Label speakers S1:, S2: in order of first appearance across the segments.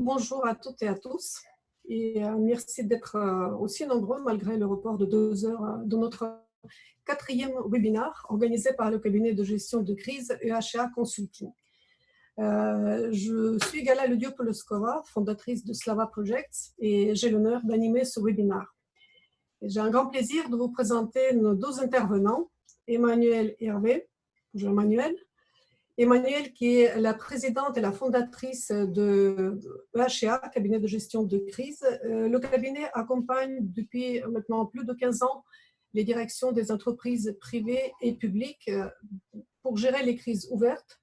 S1: Bonjour à toutes et à tous et merci d'être aussi nombreux malgré le report de 2 heures de notre quatrième webinaire organisé par le cabinet de gestion de crise EHA Consulting. Je suis Gala Ludiopouloskova, fondatrice de Slava Projects, et j'ai l'honneur d'animer ce webinaire. J'ai un grand plaisir de vous présenter nos deux intervenants, Emmanuelle et Hervé. Bonjour Emmanuelle. Emmanuelle, qui est la présidente et la fondatrice de EHA, cabinet de gestion de crise. Le cabinet accompagne depuis maintenant plus de 15 ans les directions des entreprises privées et publiques pour gérer les crises ouvertes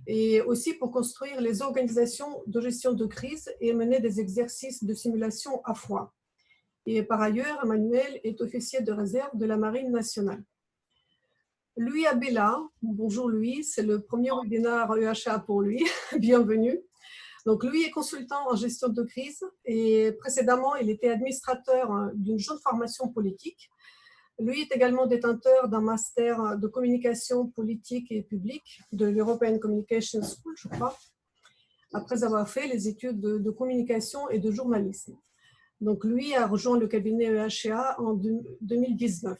S1: et aussi pour construire les organisations de gestion de crise et mener des exercices de simulation à froid. Et par ailleurs, Emmanuelle est officier de réserve de la Marine nationale. Louis Abella, bonjour Louis, c'est le premier webinaire EHA pour lui, bienvenue. Donc Louis est consultant en gestion de crise et précédemment il était administrateur d'une jeune formation politique. Lui est également détenteur d'un master de communication politique et publique de l'European Communication School, je crois, après avoir fait les études de communication et de journalisme. Donc lui a rejoint le cabinet EHA en 2019.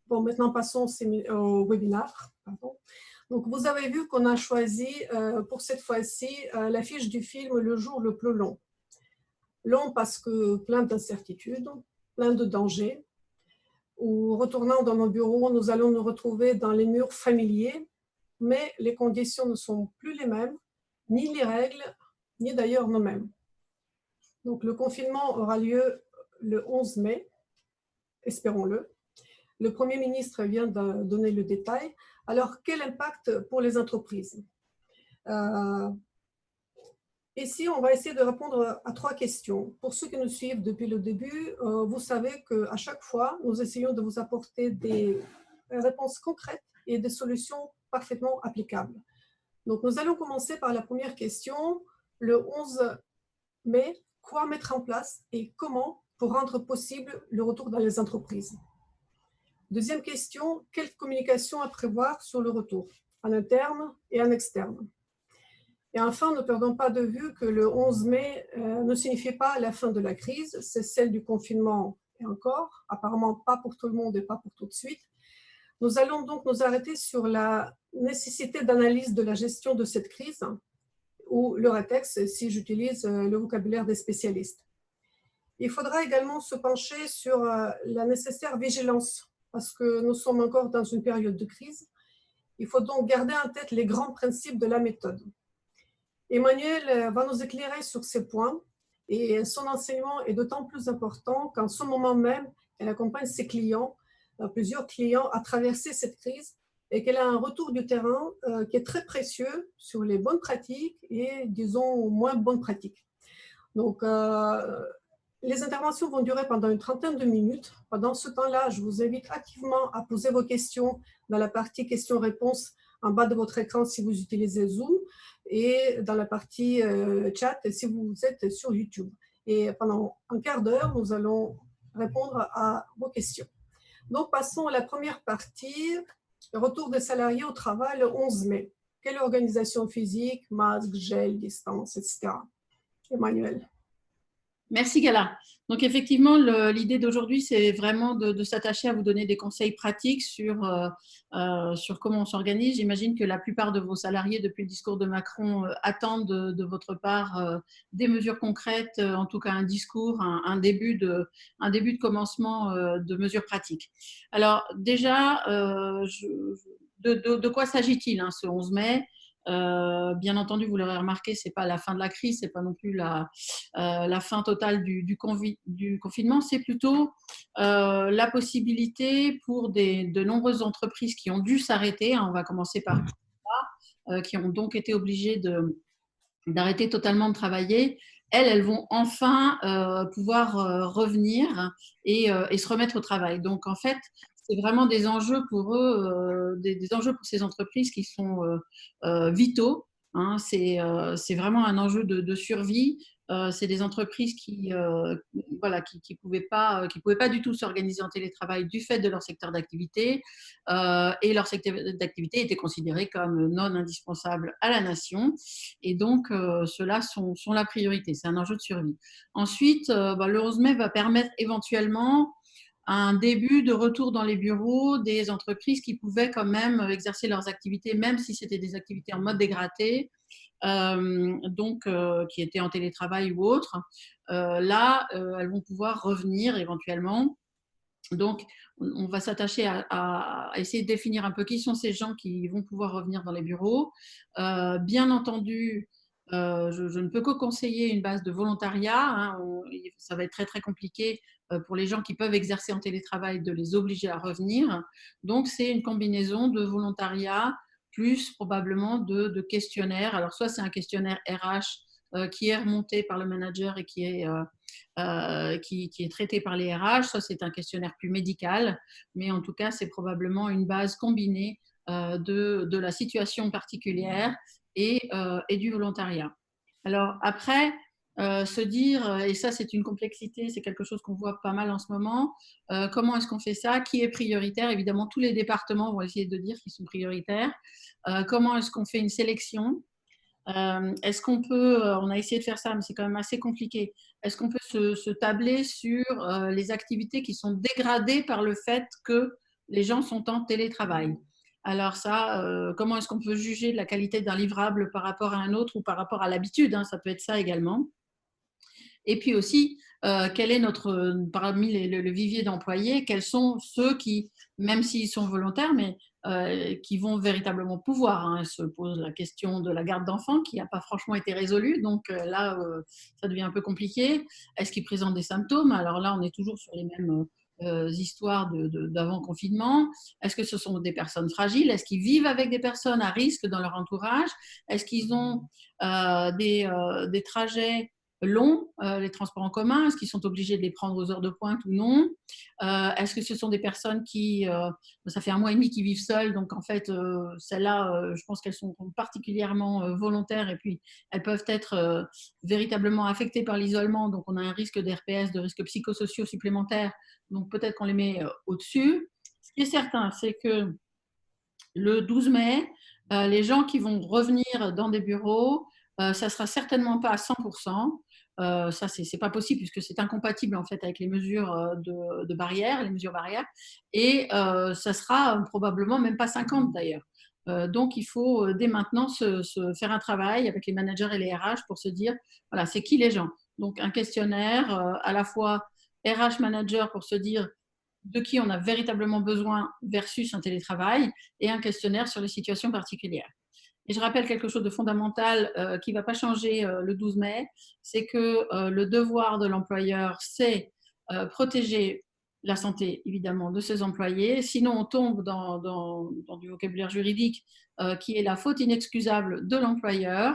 S1: Bon, maintenant passons au webinaire. Pardon. Donc, vous avez vu qu'on a choisi pour cette fois-ci l'affiche du film Le jour le plus long. Long parce que plein d'incertitudes, plein de dangers. Où, retournant dans nos bureaux, nous allons nous retrouver dans les murs familiers, mais les conditions ne sont plus les mêmes, ni les règles, ni d'ailleurs nous-mêmes. Donc, le confinement aura lieu le 11 mai, espérons-le. Le Premier ministre vient de donner le détail. Alors, quel impact pour les entreprises? Ici, on va essayer de répondre à 3 questions. Pour ceux qui nous suivent depuis le début, vous savez qu'à chaque fois, nous essayons de vous apporter des réponses concrètes et des solutions parfaitement applicables. Donc, nous allons commencer par la première question. Le 11 mai, quoi mettre en place et comment pour rendre possible le retour dans les entreprises? Deuxième question, quelle communication à prévoir sur le retour, en interne et en externe? Et enfin, ne perdons pas de vue que le 11 mai ne signifie pas la fin de la crise, c'est celle du confinement et encore, apparemment pas pour tout le monde et pas pour tout de suite. Nous allons donc nous arrêter sur la nécessité d'analyse de la gestion de cette crise, ou le rétex si j'utilise le vocabulaire des spécialistes. Il faudra également se pencher sur la nécessaire vigilance, parce que nous sommes encore dans une période de crise. Il faut donc garder en tête les grands principes de la méthode. Emmanuelle va nous éclairer sur ces points et son enseignement est d'autant plus important qu'en ce moment même, elle accompagne ses clients, plusieurs clients, à traverser cette crise et qu'elle a un retour du terrain qui est très précieux sur les bonnes pratiques et, disons, moins bonnes pratiques. Donc, les interventions vont durer pendant une trentaine de minutes. Pendant ce temps-là, je vous invite activement à poser vos questions dans la partie questions-réponses en bas de votre écran si vous utilisez Zoom et dans la partie chat si vous êtes sur YouTube. Et pendant un quart d'heure, nous allons répondre à vos questions. Donc, passons à la première partie, retour des salariés au travail le 11 mai. Quelle organisation physique, masque, gel, distance, etc. Emmanuelle.
S2: Merci Gala. Donc effectivement, l'idée d'aujourd'hui, c'est vraiment de s'attacher à vous donner des conseils pratiques sur comment on s'organise. J'imagine que la plupart de vos salariés, depuis le discours de Macron, attendent de votre part des mesures concrètes, en tout cas un discours, un début de commencement de mesures pratiques. Alors déjà, de quoi s'agit-il ce 11 mai? Bien entendu, vous l'aurez remarqué, ce n'est pas la fin de la crise, ce n'est pas non plus la fin totale du confinement, c'est plutôt la possibilité pour de nombreuses entreprises qui ont dû s'arrêter, on va commencer par ça, qui ont donc été obligées d'arrêter totalement de travailler. Elles vont enfin pouvoir revenir et se remettre au travail. Donc, en fait, c'est vraiment des enjeux pour eux, des enjeux pour ces entreprises qui sont vitaux. C'est vraiment un enjeu de survie. C'est des entreprises qui voilà, qui pouvaient pas du tout s'organiser en télétravail du fait de leur secteur d'activité, et leur secteur d'activité était considéré comme non indispensable à la nation, et donc ceux-là sont la priorité, c'est un enjeu de survie. Ensuite, le 11 mai va permettre éventuellement un début de retour dans les bureaux des entreprises qui pouvaient quand même exercer leurs activités, même si c'était des activités en mode dégradé, qui étaient en télétravail ou autre. Là, elles vont pouvoir revenir éventuellement. Donc, on va s'attacher à essayer de définir un peu qui sont ces gens qui vont pouvoir revenir dans les bureaux. Bien entendu, je ne peux que conseiller une base de volontariat, hein. Ça va être très, très compliqué pour les gens qui peuvent exercer en télétravail de les obliger à revenir. Donc, c'est une combinaison de volontariat plus probablement de questionnaires. Alors, soit c'est un questionnaire RH qui est remonté par le manager et qui est traité par les RH, soit c'est un questionnaire plus médical, mais en tout cas, c'est probablement une base combinée de la situation particulière et du volontariat. Alors après, se dire, et ça c'est une complexité, c'est quelque chose qu'on voit pas mal en ce moment, comment est-ce qu'on fait ça? Qui est prioritaire? Évidemment, tous les départements vont essayer de dire qu'ils sont prioritaires. Comment est-ce qu'on fait une sélection? Est-ce qu'on peut, on a essayé de faire ça, mais c'est quand même assez compliqué. Est-ce qu'on peut se tabler sur les activités qui sont dégradées par le fait que les gens sont en télétravail? Alors ça, comment est-ce qu'on peut juger de la qualité d'un livrable par rapport à un autre ou par rapport à l'habitude, hein, ça peut être ça également. Et puis aussi, quel est parmi le vivier d'employés, quels sont ceux qui, même s'ils sont volontaires, mais qui vont véritablement pouvoir, hein. Se pose la question de la garde d'enfants qui n'a pas franchement été résolue. Donc là, ça devient un peu compliqué. Est-ce qu'ils présentent des symptômes? Alors là, on est toujours sur les mêmes histoires d'avant confinement. Est-ce que ce sont des personnes fragiles? Est-ce qu'ils vivent avec des personnes à risque dans leur entourage? Est-ce qu'ils ont des trajets longs, les transports en commun? Est-ce qu'ils sont obligés de les prendre aux heures de pointe ou non? Est-ce que ce sont des personnes qui, ça fait 1 mois et demi qu'ils vivent seules, donc en fait, celles-là, je pense qu'elles sont particulièrement volontaires et puis elles peuvent être véritablement affectées par l'isolement, donc on a un risque d'RPS, de risques psychosociaux supplémentaires, donc peut-être qu'on les met au-dessus. Ce qui est certain, c'est que le 12 mai, les gens qui vont revenir dans des bureaux, ça ne sera certainement pas à 100%. Ça, ce n'est pas possible puisque c'est incompatible en fait avec les mesures de barrières, les mesures barrières. Et ça sera probablement même pas 50 d'ailleurs. Donc, il faut dès maintenant se faire un travail avec les managers et les RH pour se dire, voilà, c'est qui les gens. Donc, un questionnaire à la fois RH manager pour se dire de qui on a véritablement besoin versus un télétravail et un questionnaire sur les situations particulières. Et je rappelle quelque chose de fondamental qui ne va pas changer le 12 mai, c'est que le devoir de l'employeur, c'est protéger la santé, évidemment, de ses employés. Sinon, on tombe dans du vocabulaire juridique qui est la faute inexcusable de l'employeur,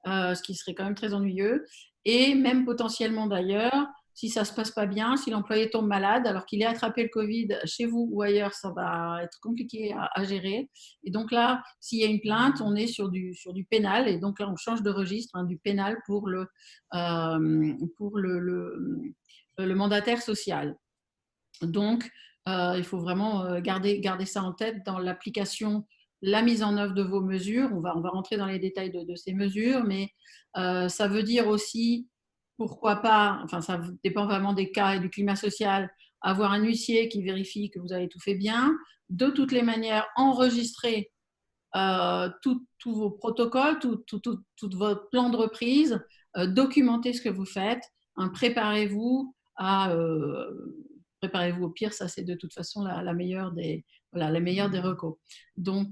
S2: ce qui serait quand même très ennuyeux. Et même potentiellement d'ailleurs, si ça ne se passe pas bien, si l'employé tombe malade alors qu'il a attrapé le Covid chez vous ou ailleurs, ça va être compliqué à gérer. Et donc là, s'il y a une plainte, on est sur du pénal. Et donc là, on change de registre, hein, du pénal pour le mandataire social. Donc, il faut vraiment garder ça en tête dans l'application, la mise en œuvre de vos mesures. On va rentrer dans les détails de ces mesures, mais ça veut dire aussi, pourquoi pas, enfin ça dépend vraiment des cas et du climat social, avoir un huissier qui vérifie que vous avez tout fait bien. De toutes les manières, enregistrer tous vos protocoles, tout votre plan de reprise, documenter ce que vous faites, hein, préparez-vous au pire, ça c'est de toute façon la meilleure des recos. Donc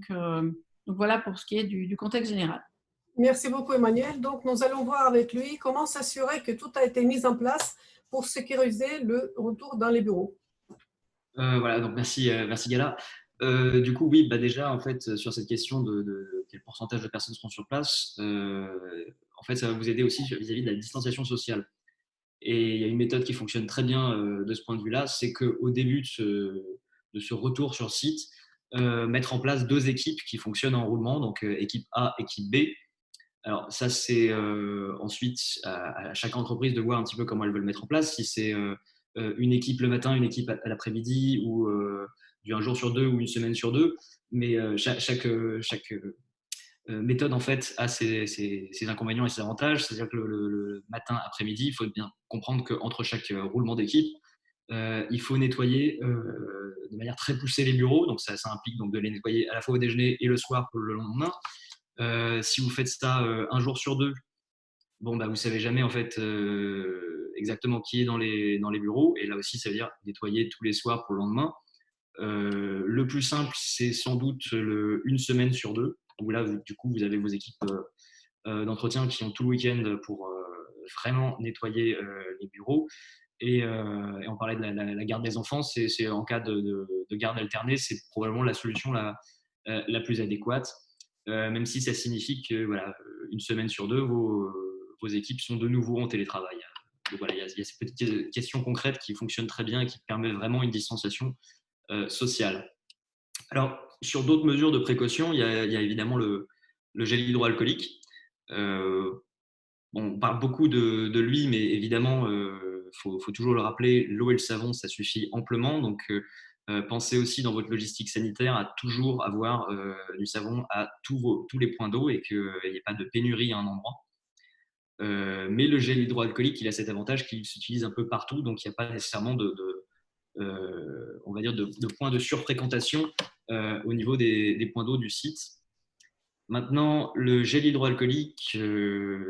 S2: voilà pour ce qui est du contexte général.
S1: Merci beaucoup, Emmanuel. Donc, nous allons voir avec lui comment s'assurer que tout a été mis en place pour sécuriser le retour dans les bureaux.
S3: Voilà, donc merci Gala. Du coup, oui, déjà, en fait, sur cette question de quel pourcentage de personnes seront sur place, en fait, ça va vous aider aussi vis-à-vis de la distanciation sociale. Et il y a une méthode qui fonctionne très bien de ce point de vue-là, c'est qu'au début de ce retour sur site, mettre en place 2 équipes qui fonctionnent en roulement, donc équipe A, équipe B. Alors ça, c'est ensuite à chaque entreprise de voir un petit peu comment elle veut le mettre en place. Si c'est une équipe le matin, une équipe à l'après-midi, ou un jour sur deux ou une semaine sur deux. Mais chaque méthode en fait a ses inconvénients et ses avantages. C'est-à-dire que le matin, après-midi, il faut bien comprendre qu'entre chaque roulement d'équipe, il faut nettoyer de manière très poussée les bureaux. Donc ça implique donc de les nettoyer à la fois au déjeuner et le soir pour le lendemain. Si vous faites ça un jour sur deux, bon, bah, vous savez jamais en fait exactement qui est dans les bureaux. Et là aussi, ça veut dire nettoyer tous les soirs pour le lendemain. Le plus simple, c'est sans doute une semaine sur deux, où là, du coup, vous avez vos équipes d'entretien qui ont tout le week-end pour vraiment nettoyer les bureaux. Et on parlait de la garde des enfants, c'est en cas de garde alternée, c'est probablement la solution la plus adéquate, même si ça signifie que voilà, une semaine sur deux, vos équipes sont de nouveau en télétravail. Donc voilà, il y a ces petites questions concrètes qui fonctionnent très bien et qui permettent vraiment une distanciation sociale. Alors, sur d'autres mesures de précaution, il y a évidemment le gel hydroalcoolique. On parle beaucoup de lui, mais évidemment, faut toujours le rappeler, l'eau et le savon, ça suffit amplement. Donc, pensez aussi dans votre logistique sanitaire à toujours avoir du savon à tous les points d'eau et qu'il n'y ait pas de pénurie à un endroit. Mais le gel hydroalcoolique, il a cet avantage qu'il s'utilise un peu partout, donc il n'y a pas nécessairement on va dire de points de surfréquentation au niveau des points d'eau du site. Maintenant, le gel hydroalcoolique,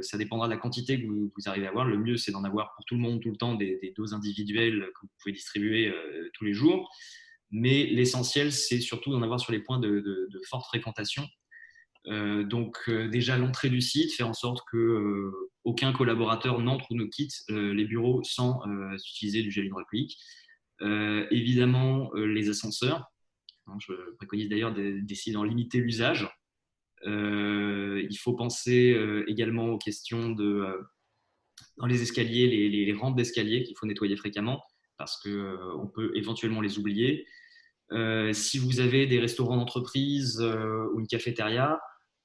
S3: ça dépendra de la quantité que vous arrivez à avoir. Le mieux, c'est d'en avoir pour tout le monde, tout le temps, des doses individuelles que vous pouvez distribuer tous les jours. Mais l'essentiel, c'est surtout d'en avoir sur les points de forte fréquentation. Donc, déjà, l'entrée du site, faire en sorte que aucun collaborateur n'entre ou ne quitte les bureaux sans utiliser du gel hydroalcoolique. Évidemment, les ascenseurs. Je préconise d'ailleurs d'essayer d'en limiter l'usage. Il faut penser également aux questions dans les escaliers, les rampes d'escalier qu'il faut nettoyer fréquemment parce qu'on peut éventuellement les oublier. Si vous avez des restaurants d'entreprise ou une cafétéria,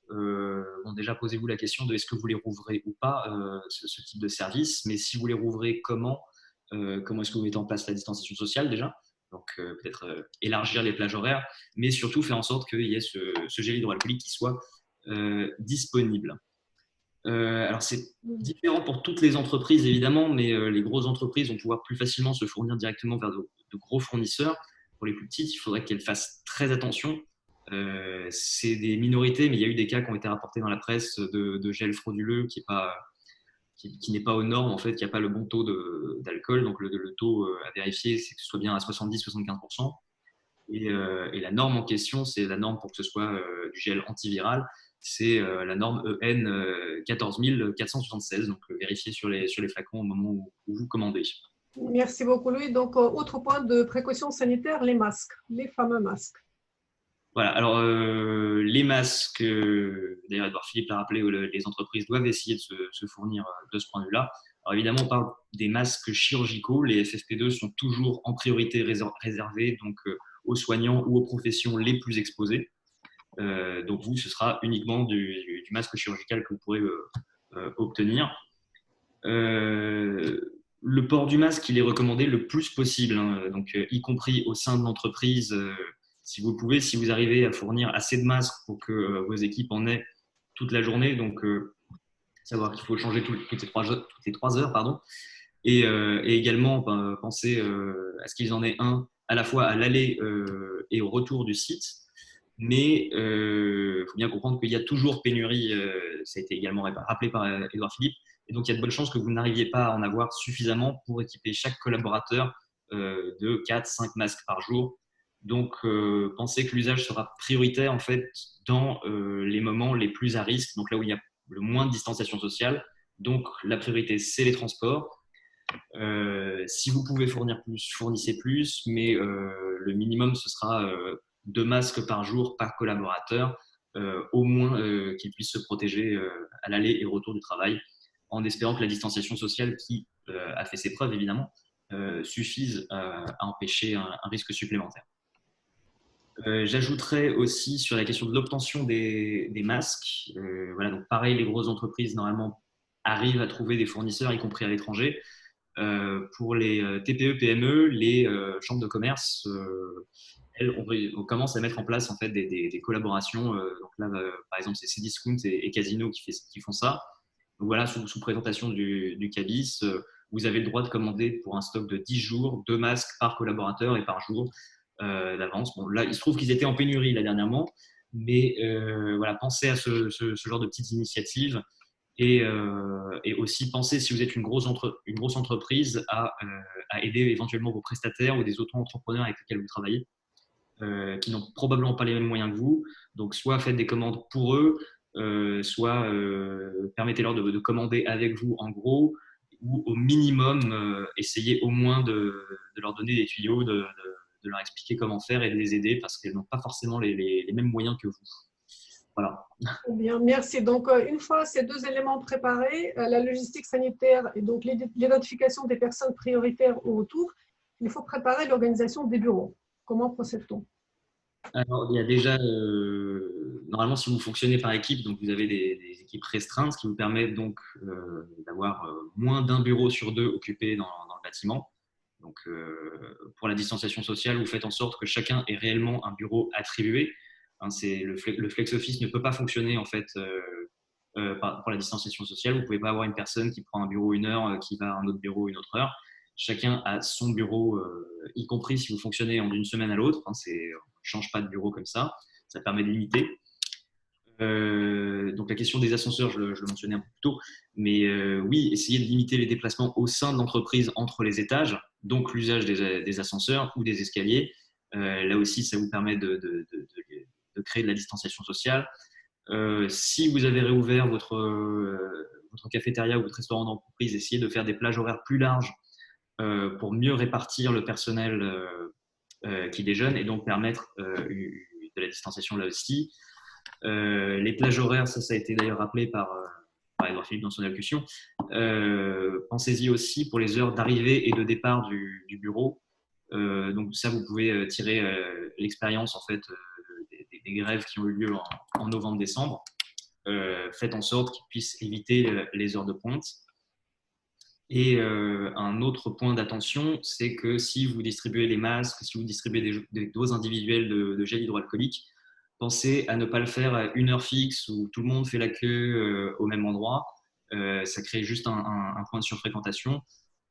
S3: bon, déjà posez-vous la question de est-ce que vous les rouvrez ou pas, ce type de service. Mais si vous les rouvrez, comment est-ce que vous mettez en place la distanciation sociale déjà? Donc peut-être élargir les plages horaires, mais surtout faire en sorte qu'il y ait ce gel hydroalcoolique qui soit disponible. Alors c'est différent pour toutes les entreprises évidemment, mais les grosses entreprises vont pouvoir plus facilement se fournir directement vers de gros fournisseurs. Pour les plus petites, il faudrait qu'elles fassent très attention. C'est des minorités, mais il y a eu des cas qui ont été rapportés dans la presse de gel frauduleux qui n'est pas aux normes, en fait, qui n'a pas le bon taux d'alcool. Donc le taux à vérifier, c'est que ce soit bien à 70-75%. Et la norme en question, c'est la norme pour que ce soit du gel antiviral, c'est la norme EN 14476. Donc vérifiez sur les flacons au moment où vous commandez.
S1: Merci beaucoup, Louis. Donc, autre point de précaution sanitaire, les masques, les fameux masques.
S3: Voilà, alors les masques, d'ailleurs Edouard Philippe l'a rappelé, les entreprises doivent essayer de se fournir de ce point de vue-là. Alors évidemment, on parle des masques chirurgicaux. Les FFP2 sont toujours en priorité réservés donc, aux soignants ou aux professions les plus exposées. Donc vous, ce sera uniquement du masque chirurgical que vous pourrez obtenir. Le port du masque, il est recommandé le plus possible, hein, donc y compris au sein de l'entreprise. Si vous pouvez, si vous arrivez à fournir assez de masques pour que vos équipes en aient toute la journée, donc savoir qu'il faut changer toutes les 3 heures, pardon. Et également penser à ce qu'ils en aient un à la fois à l'aller et au retour du site. Mais il faut bien comprendre qu'il y a toujours pénurie, ça a été également rappelé par Edouard Philippe, et donc il y a de bonnes chances que vous n'arriviez pas à en avoir suffisamment pour équiper chaque collaborateur de 4-5 masques par jour. Donc pensez que l'usage sera prioritaire en fait dans les moments les plus à risque, donc là où il y a le moins de distanciation sociale. Donc la priorité, c'est les transports. Si vous pouvez fournir plus, fournissez plus, mais le minimum, ce sera 2 masques par jour par collaborateur, au moins qu'ils puissent se protéger à l'aller et au retour du travail, en espérant que la distanciation sociale, qui a fait ses preuves évidemment, suffise à empêcher un risque supplémentaire. J'ajouterais aussi sur la question de l'obtention des masques. Voilà, donc pareil, les grosses entreprises normalement arrivent à trouver des fournisseurs, y compris à l'étranger. Pour les TPE, PME, les chambres de commerce, elles, on commence à mettre en place en fait des collaborations. Donc là, par exemple, c'est Cdiscount et Casino qui font ça. Donc voilà, sous présentation du CABIS, vous avez le droit de commander pour un stock de 10 jours, 2 masques par collaborateur et par jour d'avance. Bon, là, il se trouve qu'ils étaient en pénurie là dernièrement, mais voilà, pensez à ce genre de petites initiatives et aussi pensez, si vous êtes une grosse entreprise, à aider éventuellement vos prestataires ou des auto-entrepreneurs avec lesquels vous travaillez, qui n'ont probablement pas les mêmes moyens que vous. Donc, soit faites des commandes pour eux, soit permettez-leur de commander avec vous en gros, ou au minimum, essayez au moins de leur donner des tuyaux, de leur expliquer comment faire et de les aider parce qu'elles n'ont pas forcément les mêmes moyens que vous. Voilà.
S1: Bien, merci. Donc, une fois ces deux éléments préparés, la logistique sanitaire et donc l'identification des personnes prioritaires au retour, il faut préparer l'organisation des bureaux. Comment procède-t-on?
S3: Alors, il y a déjà, normalement, si vous fonctionnez par équipe, donc vous avez des équipes restreintes, ce qui vous permet donc d'avoir moins d'un bureau sur deux occupé dans le bâtiment. Donc, pour la distanciation sociale, vous faites en sorte que chacun ait réellement un bureau attribué. Hein, le flex office ne peut pas fonctionner en fait pour la distanciation sociale. Vous ne pouvez pas avoir une personne qui prend un bureau une heure, qui va à un autre bureau une autre heure. Chacun a son bureau, y compris si vous fonctionnez d'une semaine à l'autre. Hein, on ne change pas de bureau comme ça. Ça permet de limiter. Donc la question des ascenseurs, je le mentionnais un peu plus tôt, mais oui, essayez de limiter les déplacements au sein de l'entreprise entre les étages, donc l'usage des ascenseurs ou des escaliers. Là aussi, ça vous permet de créer de la distanciation sociale. Si vous avez réouvert votre cafétéria ou votre restaurant d'entreprise, essayez de faire des plages horaires plus larges pour mieux répartir le personnel qui déjeune et donc permettre de la distanciation là aussi. Les plages horaires, ça a été d'ailleurs rappelé par Edouard Philippe dans son allocution. Pensez-y aussi pour les heures d'arrivée et de départ du bureau. Donc ça, vous pouvez tirer l'expérience en fait des grèves qui ont eu lieu en novembre-décembre. Faites en sorte qu'ils puissent éviter les heures de pointe. Et un autre point d'attention, c'est que si vous distribuez les masques, si vous distribuez des doses individuelles de gel hydroalcoolique, pensez à ne pas le faire à une heure fixe où tout le monde fait la queue au même endroit. Ça crée juste un point de surfréquentation.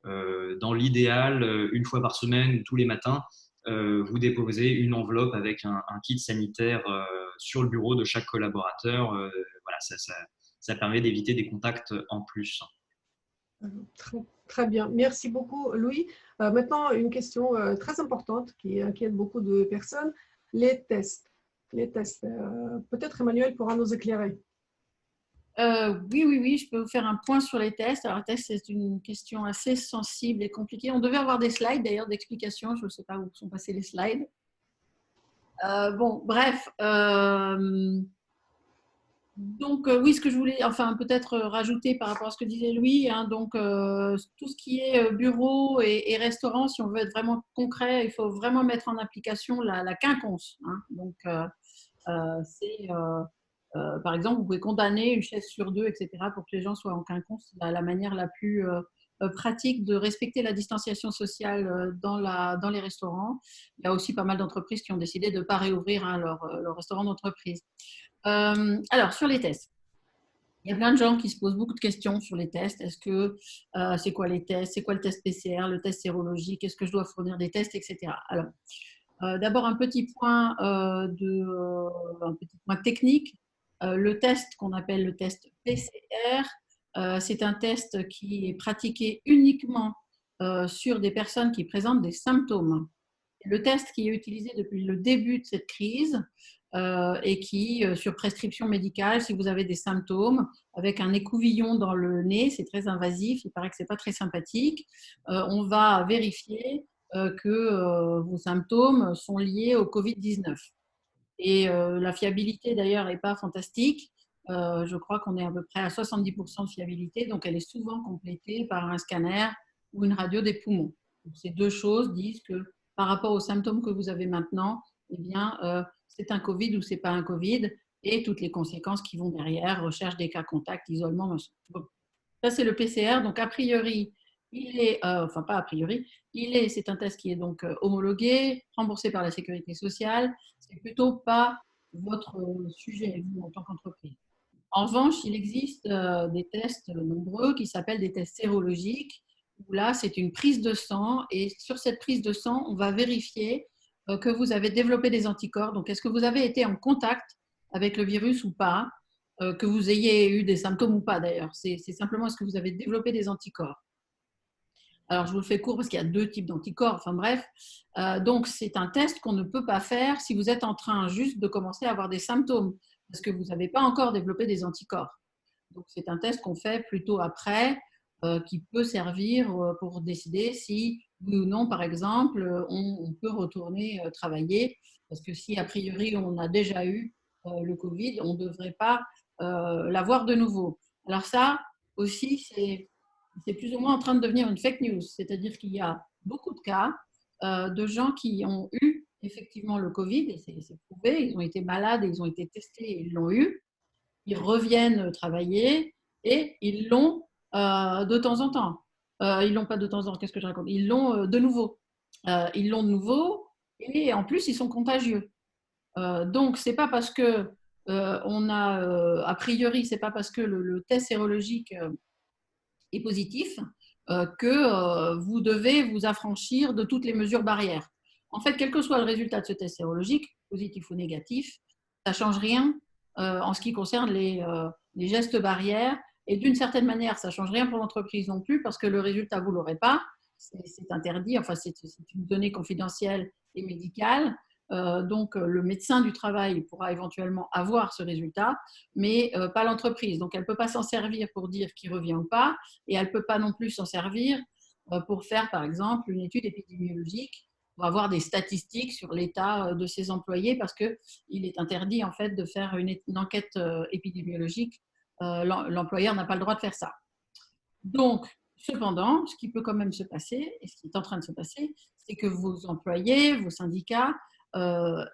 S3: Dans l'idéal, une fois par semaine ou tous les matins, vous déposez une enveloppe avec un kit sanitaire sur le bureau de chaque collaborateur. Voilà, ça permet d'éviter des contacts en plus.
S1: Très, très bien. Merci beaucoup, Louis. Maintenant, une question très importante qui inquiète beaucoup de personnes, les tests. Les tests. Peut-être Emmanuel pourra nous éclairer.
S2: Oui, je peux vous faire un point sur les tests. Alors, les tests, c'est une question assez sensible et compliquée. On devait avoir des slides d'ailleurs d'explication. Je ne sais pas où sont passés les slides. Bon, bref. Donc, oui, ce que je voulais, enfin, peut-être rajouter par rapport à ce que disait Louis, hein, donc, tout ce qui est bureau et restaurant, si on veut être vraiment concret, il faut vraiment mettre en application la quinconce. Hein. Donc, c'est, par exemple, vous pouvez condamner une chaise sur deux, etc., pour que les gens soient en quinconce. C'est la manière la plus pratique de respecter la distanciation sociale dans les restaurants. Il y a aussi pas mal d'entreprises qui ont décidé de ne pas réouvrir hein, leur restaurant d'entreprise. Alors, sur les tests, il y a plein de gens qui se posent beaucoup de questions sur les tests. Est-ce que c'est quoi les tests? C'est quoi le test PCR, le test sérologique? Est-ce que je dois fournir des tests, etc. Alors, d'abord, un petit point technique. Le test qu'on appelle le test PCR, c'est un test qui est pratiqué uniquement sur des personnes qui présentent des symptômes. Le test qui est utilisé depuis le début de cette crise et qui, sur prescription médicale, si vous avez des symptômes, avec un écouvillon dans le nez, c'est très invasif, il paraît que ce n'est pas très sympathique, on va vérifier que vos symptômes sont liés au Covid-19. Et la fiabilité, d'ailleurs, n'est pas fantastique. Je crois qu'on est à peu près à 70% de fiabilité, donc elle est souvent complétée par un scanner ou une radio des poumons. Donc, ces deux choses disent que par rapport aux symptômes que vous avez maintenant, eh bien, c'est un Covid ou c'est pas un Covid, et toutes les conséquences qui vont derrière, recherche des cas contacts, isolement, machin. Bon. Ça, c'est le PCR. Donc, a priori, enfin pas a priori, c'est un test qui est donc homologué, remboursé par la Sécurité sociale. C'est plutôt pas votre sujet, vous, en tant qu'entreprise. En revanche, il existe des tests nombreux qui s'appellent des tests sérologiques, où là, c'est une prise de sang, et sur cette prise de sang, on va vérifier que vous avez développé des anticorps. Donc, est-ce que vous avez été en contact avec le virus ou pas, que vous ayez eu des symptômes ou pas d'ailleurs. C'est simplement est-ce que vous avez développé des anticorps. Alors, je vous le fais court parce qu'il y a 2 types d'anticorps. Enfin bref, donc c'est un test qu'on ne peut pas faire si vous êtes en train juste de commencer à avoir des symptômes, parce que vous n'avez pas encore développé des anticorps. Donc, c'est un test qu'on fait plutôt après, qui peut servir pour décider si, oui ou non, par exemple, on peut retourner travailler. Parce que si, a priori, on a déjà eu le Covid, on ne devrait pas l'avoir de nouveau. Alors ça aussi, c'est plus ou moins en train de devenir une fake news. C'est-à-dire qu'il y a beaucoup de cas de gens qui ont eu effectivement le Covid, et c'est prouvé, ils ont été malades, et ils ont été testés et ils l'ont eu. Ils reviennent travailler et ils l'ont de temps en temps. Ils l'ont pas de temps en temps, qu'est-ce que je raconte? Ils l'ont de nouveau. Ils l'ont de nouveau et en plus, ils sont contagieux. Donc, c'est pas parce que on a, a priori, c'est pas parce que le test sérologique est positif que vous devez vous affranchir de toutes les mesures barrières. En fait, quel que soit le résultat de ce test sérologique, positif ou négatif, ça ne change rien en ce qui concerne les gestes barrières. Et d'une certaine manière, ça ne change rien pour l'entreprise non plus, parce que le résultat, vous ne l'aurez pas. C'est interdit, enfin, c'est une donnée confidentielle et médicale. Donc, le médecin du travail pourra éventuellement avoir ce résultat, mais pas l'entreprise. Donc, elle ne peut pas s'en servir pour dire qui revient ou pas, et elle ne peut pas non plus s'en servir pour faire, par exemple, une étude épidémiologique, pour avoir des statistiques sur l'état de ses employés, parce qu'il est interdit, en fait, de faire une enquête épidémiologique. L'employeur n'a pas le droit de faire ça. Donc, cependant, ce qui peut quand même se passer, et ce qui est en train de se passer, c'est que vos employés, vos syndicats,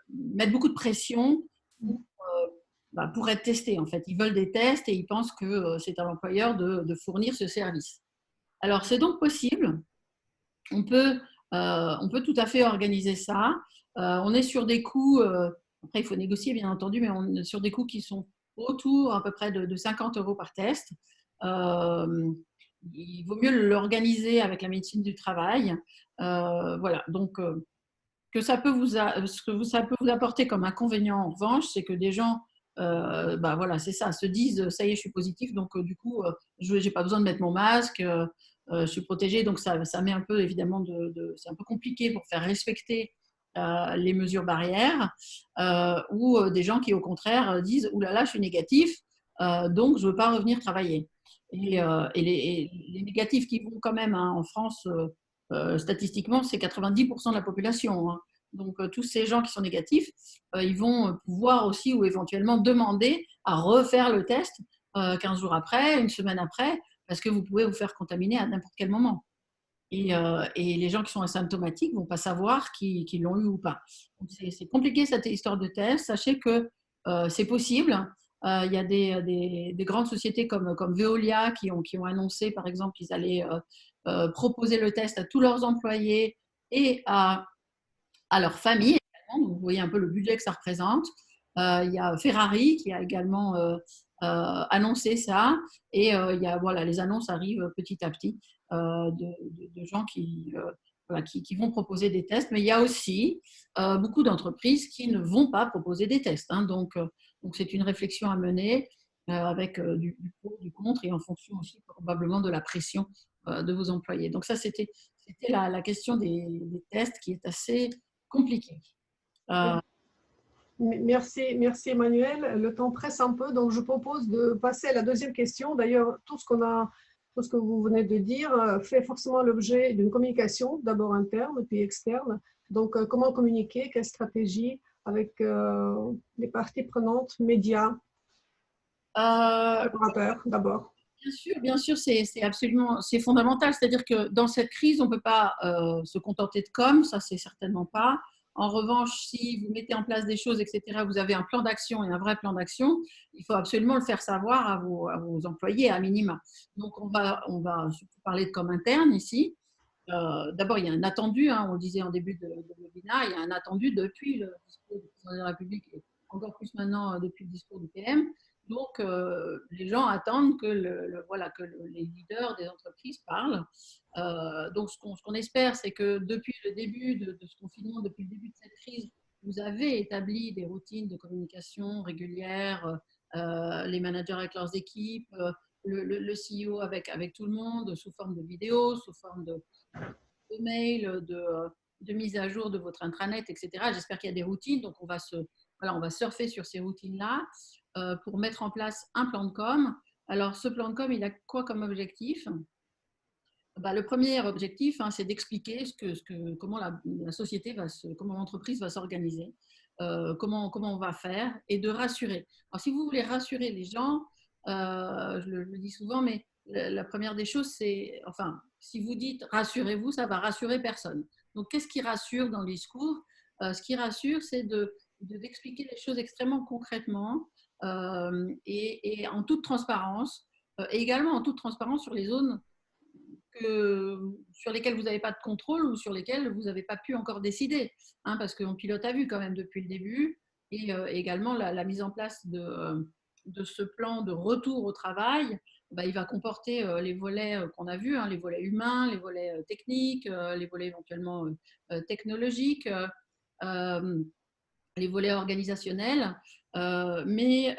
S2: mettent beaucoup de pression pour être testés. En fait, ils veulent des tests et ils pensent que c'est à l'employeur de fournir ce service. Alors, c'est donc possible. On peut tout à fait organiser ça. On est sur des coûts, après il faut négocier bien entendu, mais on est sur des coûts qui sont autour à peu près de 50 € par test. Il vaut mieux l'organiser avec la médecine du travail. Voilà, donc ça peut vous apporter comme inconvénient en revanche, c'est que des gens, voilà, c'est ça, se disent ça y est, je suis positif, donc du coup, je n'ai pas besoin de mettre mon masque, je suis protégée, donc ça met un peu évidemment c'est un peu compliqué pour faire respecter les mesures barrières, ou des gens qui au contraire disent ouh là là, je suis négatif, donc je ne veux pas revenir travailler. Et les négatifs qui vont quand même en France, statistiquement, c'est 90% de la population. Hein. Donc, tous ces gens qui sont négatifs, ils vont pouvoir aussi ou éventuellement demander à refaire le test 15 jours après, une semaine après, parce que vous pouvez vous faire contaminer à n'importe quel moment. Et les gens qui sont asymptomatiques ne vont pas savoir qu'ils l'ont eu ou pas. C'est compliqué cette histoire de test. Sachez que c'est possible. Il y a des grandes sociétés comme Veolia qui ont annoncé, par exemple, qu'ils allaient proposer le test à tous leurs employés et à leur famille également. Donc, vous voyez un peu le budget que ça représente. Il y a Ferrari qui a également annoncé ça. Et il y a, voilà, les annonces arrivent petit à petit de gens qui vont proposer des tests. Mais il y a aussi beaucoup d'entreprises qui ne vont pas proposer des tests. Hein. Donc, c'est une réflexion à mener avec du pour, du contre, et en fonction aussi probablement de la pression de vos employés. Donc ça, c'était la question des tests qui est assez compliquée.
S1: Merci Emmanuel. Le temps presse un peu, donc je propose de passer à la deuxième question. D'ailleurs, tout ce que vous venez de dire fait forcément l'objet d'une communication, d'abord interne puis externe. Donc, comment communiquer, quelle stratégie avec les parties prenantes, médias, collaborateurs d'abord.
S2: Bien sûr, c'est fondamental. C'est-à-dire que dans cette crise, on ne peut pas se contenter de com, ça c'est certainement pas. En revanche, si vous mettez en place des choses, etc., vous avez un plan d'action et un vrai plan d'action, il faut absolument le faire savoir à vos employés à minima. Donc, on va surtout parler de com interne ici. D'abord, il y a un attendu, hein, on le disait en début de webinaire, il y a un attendu depuis le discours du président de la République et encore plus maintenant depuis le discours du PM. Donc, les gens attendent que, voilà, que les leaders des entreprises parlent. Donc, ce qu'on espère, c'est que depuis le début de ce confinement, depuis le début de cette crise, vous avez établi des routines de communication régulières, les managers avec leurs équipes, le CEO avec tout le monde, sous forme de vidéo, sous forme de mail, de mise à jour de votre intranet, etc. J'espère qu'il y a des routines. Donc, on va surfer sur ces routines-là pour mettre en place un plan de com. Alors, ce plan de com, il a quoi comme objectif? Le premier objectif, hein, c'est d'expliquer comment la société comment l'entreprise va s'organiser, comment on va faire, et de rassurer. Alors, si vous voulez rassurer les gens, je le dis souvent, mais la première des choses, c'est, enfin, si vous dites rassurez-vous, ça va rassurer personne. Donc, qu'est-ce qui rassure dans le discours? Ce qui rassure, c'est d'expliquer les choses extrêmement concrètement et en toute transparence, et également en toute transparence sur les zones sur lesquels vous n'avez pas de contrôle ou sur lesquels vous n'avez pas pu encore décider, hein, parce qu'on pilote à vue quand même depuis le début, et également la mise en place de ce plan de retour au travail, il va comporter les volets qu'on a vus, hein, les volets humains, les volets techniques, les volets éventuellement technologiques, les volets organisationnels, mais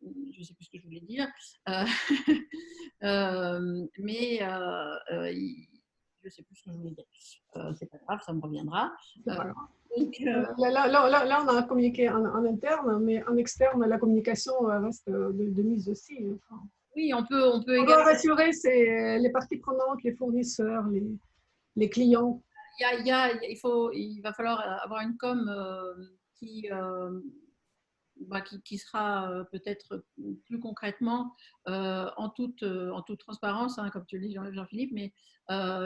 S2: je ne sais plus ce que je voulais dire, mais je ne sais plus ce que je voulais dire. C'est pas grave, ça me reviendra.
S1: Donc, là, on a communiqué en interne, mais en externe, la communication reste de mise aussi. Enfin,
S2: oui, on peut
S1: on doit rassurer les parties prenantes, les fournisseurs, les clients.
S2: Il va falloir avoir une com qui sera peut-être plus concrètement en toute transparence, hein, comme tu le dis Jean-Philippe, mais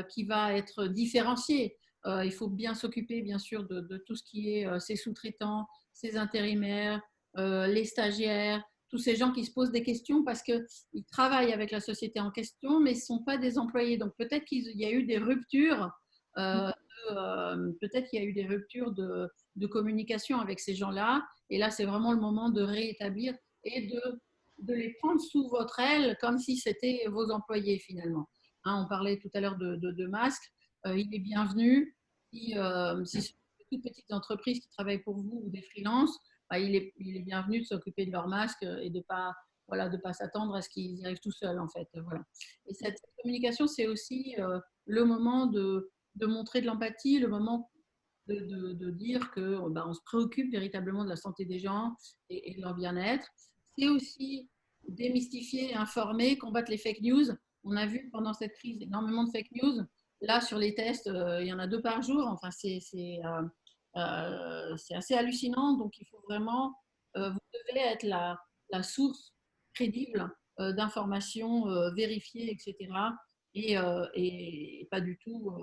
S2: qui va être différenciée. Il faut bien s'occuper bien sûr de tout ce qui est ses sous-traitants, ses intérimaires, les stagiaires, tous ces gens qui se posent des questions parce qu'ils travaillent avec la société en question, mais ne sont pas des employés. Donc peut-être qu'il y a eu des ruptures, peut-être qu'il y a eu des ruptures de communication avec ces gens-là. Et là, c'est vraiment le moment de réétablir et de les prendre sous votre aile comme si c'était vos employés finalement. Hein, on parlait tout à l'heure de masques. Il est bienvenu. Si ce sont des toutes petites entreprises qui travaillent pour vous ou des freelances, il est bienvenu de s'occuper de leurs masques et de pas s'attendre à ce qu'ils y arrivent tout seuls en fait. Voilà. Et cette communication, c'est aussi le moment de montrer de l'empathie, le moment de dire qu'on se préoccupe véritablement de la santé des gens et de leur bien-être. C'est aussi démystifier, informer, combattre les fake news. On a vu pendant cette crise énormément de fake news. Là, sur les tests, il y en a 2 par jour. Enfin, c'est assez hallucinant. Donc, il faut vraiment, vous devez être la source crédible d'informations vérifiées, etc. Et pas du tout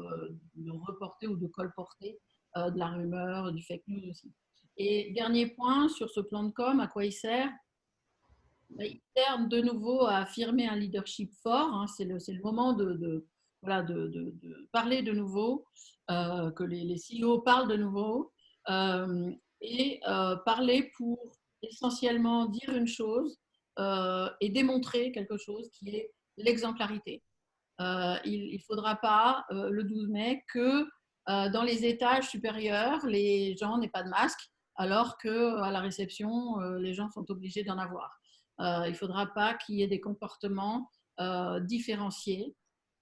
S2: de reporter ou de colporter de la rumeur, du fake news aussi. Et dernier point sur ce plan de com, à quoi il sert? Il sert de nouveau à affirmer un leadership fort. Hein, c'est le moment de parler de nouveau, que les CEO parlent de nouveau et parler pour essentiellement dire une chose et démontrer quelque chose qui est l'exemplarité. Il ne faudra pas le 12 mai que dans les étages supérieurs, les gens n'aient pas de masque, alors qu'à la réception, les gens sont obligés d'en avoir. Il ne faudra pas qu'il y ait des comportements différenciés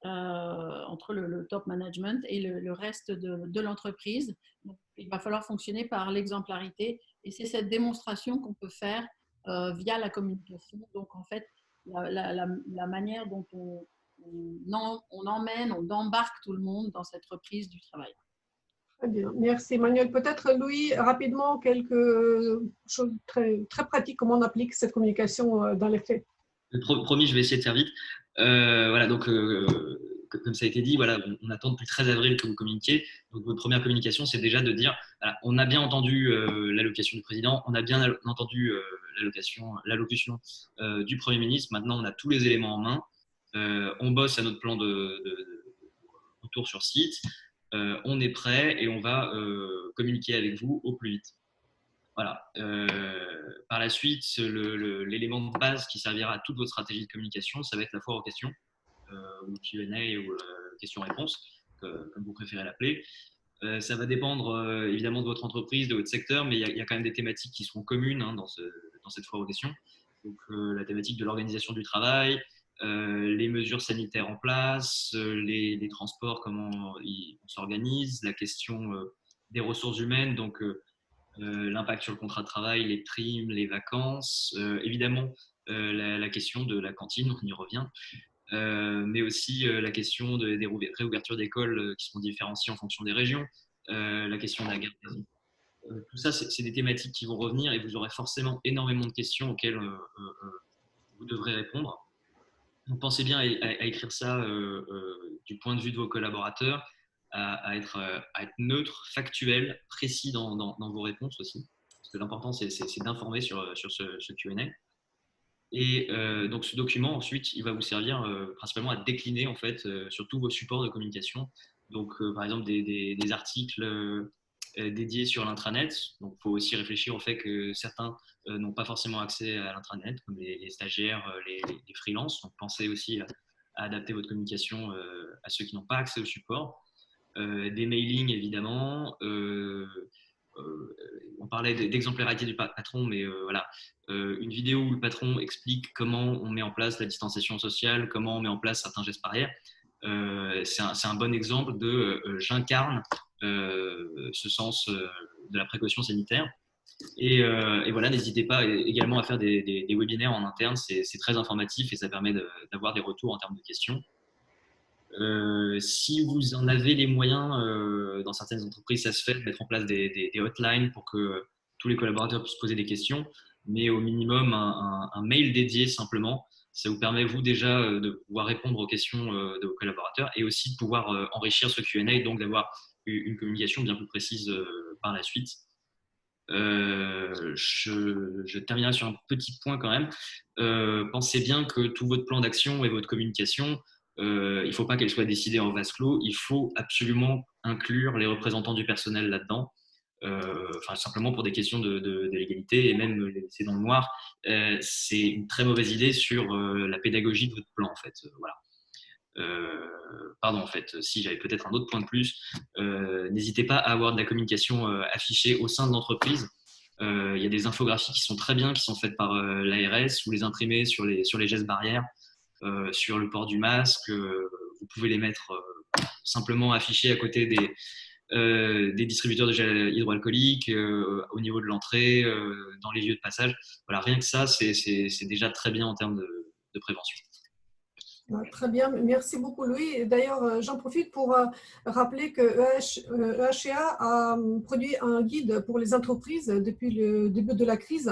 S2: entre le top management et le reste de l'entreprise. Donc, il va falloir fonctionner par l'exemplarité et c'est cette démonstration qu'on peut faire via la communication. Donc, en fait, la manière dont on embarque tout le monde dans cette reprise du travail.
S1: Très bien, merci Emmanuel. Peut-être Louis, rapidement, quelque chose très, très pratique, comment on applique cette communication dans les faits?
S3: Promis, je vais essayer de faire vite. Voilà, donc comme ça a été dit, voilà, on attend depuis le 13 avril que vous communiquiez. Donc, votre première communication, c'est déjà de dire, voilà, on a bien entendu l'allocution du président, on a bien entendu l'allocution du Premier ministre. Maintenant, on a tous les éléments en main. On bosse à notre plan de retour sur site. On est prêt et on va communiquer avec vous au plus vite. Voilà. Par la suite, l'élément de base qui servira à toute votre stratégie de communication, ça va être la foire aux questions, ou Q&A, ou questions-réponses, comme vous préférez l'appeler. Ça va dépendre évidemment de votre entreprise, de votre secteur, mais il y a quand même des thématiques qui seront communes dans cette foire aux questions. Donc, la thématique de l'organisation du travail, les mesures sanitaires en place, les transports, comment on s'organise, la question des ressources humaines, donc l'impact sur le contrat de travail, les primes, les vacances, évidemment la question de la cantine, on y revient, mais aussi la question des réouvertures d'écoles qui seront différenciées en fonction des régions, la question de la garde des enfants. Tout ça, c'est des thématiques qui vont revenir et vous aurez forcément énormément de questions auxquelles vous devrez répondre. Donc, pensez bien à écrire ça du point de vue de vos collaborateurs, à être neutre, factuel, précis dans vos réponses aussi. Parce que l'important, c'est d'informer sur ce Q&A. Et donc, ce document, ensuite, il va vous servir principalement à décliner en fait, sur tous vos supports de communication. Donc, par exemple, des articles dédiés sur l'intranet. Donc, il faut aussi réfléchir au fait que certains n'ont pas forcément accès à l'intranet, comme les stagiaires, les freelances. Donc, pensez aussi à adapter votre communication à ceux qui n'ont pas accès au support. Des mailings, évidemment. On parlait d'exemplarité du patron, mais voilà, une vidéo où le patron explique comment on met en place la distanciation sociale, comment on met en place certains gestes barrières. C'est un bon exemple de j'incarne ce sens de la précaution sanitaire. Et voilà, n'hésitez pas également à faire des webinaires en interne, c'est très informatif et ça permet d'avoir des retours en termes de questions. Si vous en avez les moyens, dans certaines entreprises, ça se fait de mettre en place des hotlines pour que tous les collaborateurs puissent poser des questions, mais au minimum, un mail dédié simplement, ça vous permet, vous, déjà, de pouvoir répondre aux questions de vos collaborateurs et aussi de pouvoir enrichir ce Q&A et donc d'avoir une communication bien plus précise par la suite. Je terminerai sur un petit point quand même. Pensez bien que tout votre plan d'action et votre communication, il ne faut pas qu'elle soit décidée en vase clos. Il faut absolument inclure les représentants du personnel là-dedans. Simplement pour des questions de légalité et même les laisser dans le noir. C'est une très mauvaise idée sur la pédagogie de votre plan, en fait. Voilà. Pardon, en fait, si j'avais peut-être un autre point de plus, n'hésitez pas à avoir de la communication affichée au sein de l'entreprise. Il y a des infographies qui sont très bien, qui sont faites par l'ARS, vous les imprimez sur les gestes barrières, sur le port du masque. Vous pouvez les mettre simplement affichés à côté des distributeurs de gel hydroalcoolique, au niveau de l'entrée, dans les lieux de passage. Voilà, rien que ça, c'est déjà très bien en termes de prévention.
S1: Très bien, merci beaucoup Louis. D'ailleurs, j'en profite pour rappeler que EHEA a produit un guide pour les entreprises depuis le début de la crise.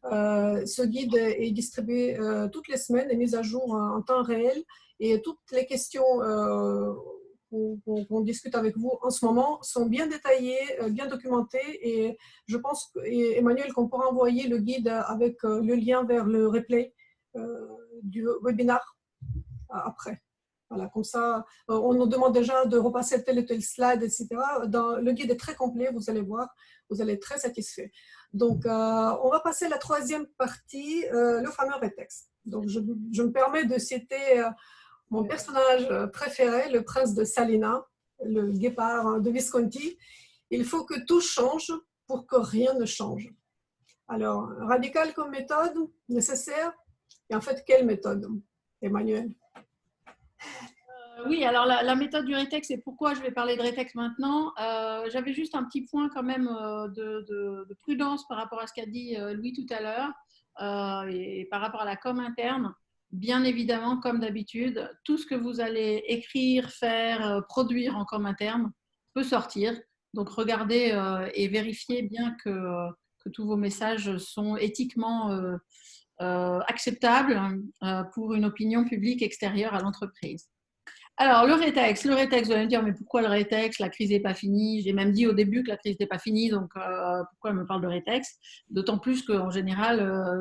S1: Ce guide est distribué toutes les semaines et mis à jour en temps réel. Et toutes les questions qu'on discute avec vous en ce moment sont bien détaillées, bien documentées. Et je pense, Emmanuel, qu'on pourra envoyer le guide avec le lien vers le replay du webinaire après. Voilà, comme ça, on nous demande déjà de repasser tel et tel slide, etc. Le guide est très complet, vous allez voir, vous allez être très satisfait. Donc, on va passer à la troisième partie, le fameux rétexte. Donc, je me permets de citer mon personnage préféré, le prince de Salina, le guépard de Visconti. Il faut que tout change pour que rien ne change. Alors, radical comme méthode, nécessaire. Et en fait, quelle méthode, Emmanuel?
S2: Oui, alors la méthode du rétex, et pourquoi je vais parler de rétex maintenant. J'avais juste un petit point quand même de prudence par rapport à ce qu'a dit Louis tout à l'heure et par rapport à la com interne. Bien évidemment, comme d'habitude, tout ce que vous allez écrire, faire, produire en com interne peut sortir. Donc, regardez et vérifiez bien que tous vos messages sont éthiquement acceptables pour une opinion publique extérieure à l'entreprise. Alors, le rétex, vous allez me dire, mais pourquoi le rétex? La crise n'est pas finie. J'ai même dit au début que la crise n'était pas finie, donc pourquoi elle me parle de rétex? D'autant plus qu'en général,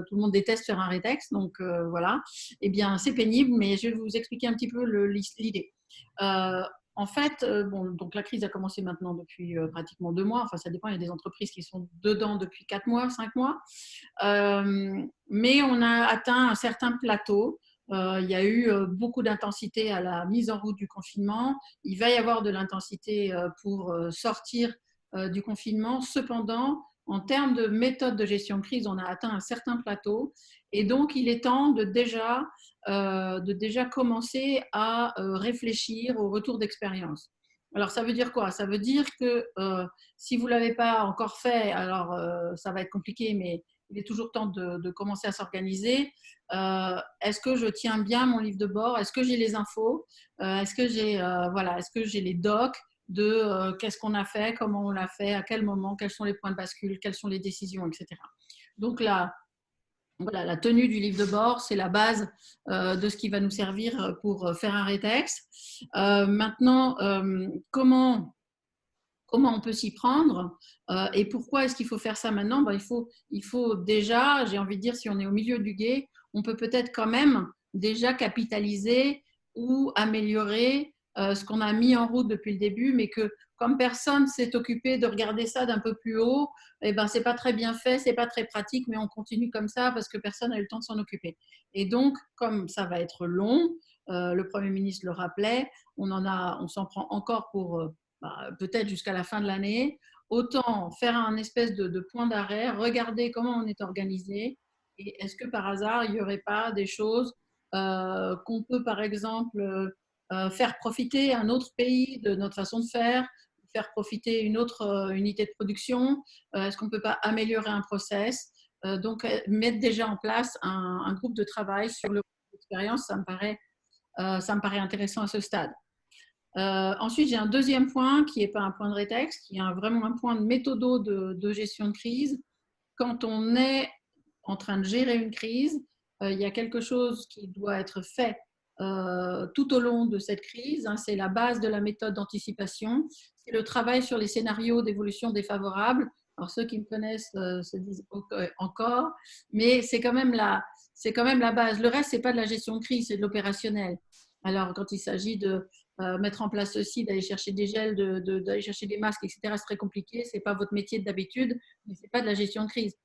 S2: tout le monde déteste faire un rétex, donc voilà. Eh bien, c'est pénible, mais je vais vous expliquer un petit peu l'idée. En fait, bon, donc la crise a commencé maintenant depuis pratiquement 2 mois. Enfin, ça dépend, il y a des entreprises qui sont dedans depuis 4 mois, 5 mois. Mais on a atteint un certain plateau. Il y a eu beaucoup d'intensité à la mise en route du confinement. Il va y avoir de l'intensité pour sortir du confinement. Cependant, en termes de méthode de gestion de crise, on a atteint un certain plateau. Et donc, il est temps de déjà commencer à réfléchir au retour d'expérience. Alors, ça veut dire quoi? Ça veut dire que si vous ne l'avez pas encore fait, alors ça va être compliqué, mais il est toujours temps de commencer à s'organiser. Est-ce que je tiens bien mon livre de bord? Est-ce que j'ai les infos? Est-ce que j'ai les docs de qu'est-ce qu'on a fait, comment on l'a fait, à quel moment, quels sont les points de bascule, quelles sont les décisions, etc. Donc là, voilà, la tenue du livre de bord, c'est la base de ce qui va nous servir pour faire un rétex. Maintenant, comment on peut s'y prendre et pourquoi est-ce qu'il faut faire ça maintenant? Ben, il faut déjà, j'ai envie de dire, si on est au milieu du gué, on peut peut-être quand même déjà capitaliser ou améliorer ce qu'on a mis en route depuis le début, mais que comme personne s'est occupé de regarder ça d'un peu plus haut, eh ben, c'est pas très bien fait, c'est pas très pratique, mais on continue comme ça parce que personne n'a eu le temps de s'en occuper. Et donc, comme ça va être long, le Premier ministre le rappelait, on s'en prend encore pour peut-être jusqu'à la fin de l'année. Autant faire un espèce de point d'arrêt, regarder comment on est organisé et est-ce que par hasard, il n'y aurait pas des choses qu'on peut par exemple faire profiter un autre pays de notre façon de faire profiter une autre unité de production? Est-ce qu'on ne peut pas améliorer un process? Donc, mettre déjà en place un groupe de travail sur le l'expérience, ça me paraît intéressant à ce stade. Ensuite, j'ai un deuxième point qui n'est pas un point de rétex, qui est vraiment un point de méthodo de gestion de crise. Quand on est en train de gérer une crise, il y a quelque chose qui doit être fait tout au long de cette crise. C'est la base de la méthode d'anticipation. C'est le travail sur les scénarios d'évolution défavorable. Alors, ceux qui me connaissent se disent encore, mais c'est quand même la base. Le reste, ce n'est pas de la gestion de crise, c'est de l'opérationnel. Alors, quand il s'agit de mettre en place ceci, d'aller chercher des gels, d'aller chercher des masques, etc., c'est très compliqué. Ce n'est pas votre métier d'habitude, mais ce n'est pas de la gestion de crise.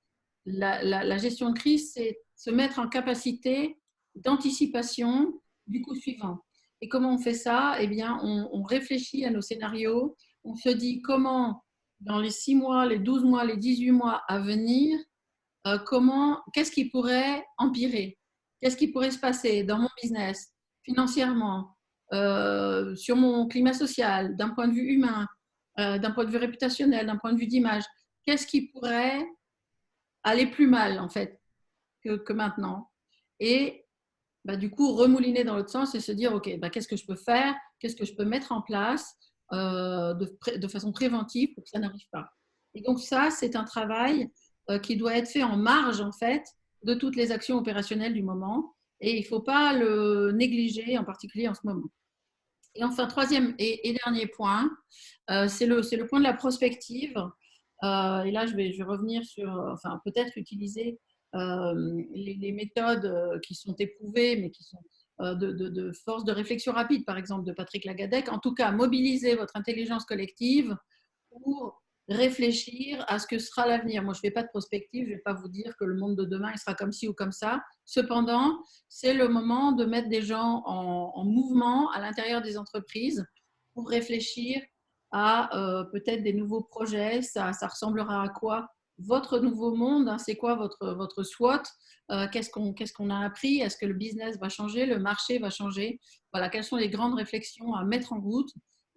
S2: La gestion de crise, c'est se mettre en capacité d'anticipation du coup suivant. Et comment on fait ça? Eh bien, on réfléchit à nos scénarios, on se dit comment, dans les 6 mois, les 12 mois, les 18 mois à venir, qu'est-ce qui pourrait empirer? Qu'est-ce qui pourrait se passer dans mon business, financièrement, sur mon climat social, d'un point de vue humain, d'un point de vue réputationnel, d'un point de vue d'image? Qu'est-ce qui pourrait aller plus mal, en fait, que maintenant? Et du coup, remouliner dans l'autre sens et se dire, OK, qu'est-ce que je peux faire? Qu'est-ce que je peux mettre en place de façon préventive pour que ça n'arrive pas? Et donc ça, c'est un travail qui doit être fait en marge, en fait, de toutes les actions opérationnelles du moment. Et il ne faut pas le négliger, en particulier en ce moment. Et enfin, troisième et dernier point, c'est le point de la prospective. Et là, je vais revenir sur, enfin, peut-être utiliser les méthodes qui sont éprouvées, mais qui sont de force de réflexion rapide, par exemple, de Patrick Lagadec. En tout cas, mobiliser votre intelligence collective pour réfléchir à ce que sera l'avenir. Moi, je ne fais pas de prospective, je ne vais pas vous dire que le monde de demain il sera comme ci ou comme ça. Cependant, c'est le moment de mettre des gens en mouvement à l'intérieur des entreprises pour réfléchir à peut-être des nouveaux projets. Ça ressemblera à quoi votre nouveau monde? C'est quoi votre SWOT? Qu'est-ce qu'on a appris? Est-ce que le business va changer? Le marché va changer? Voilà, quelles sont les grandes réflexions à mettre en route?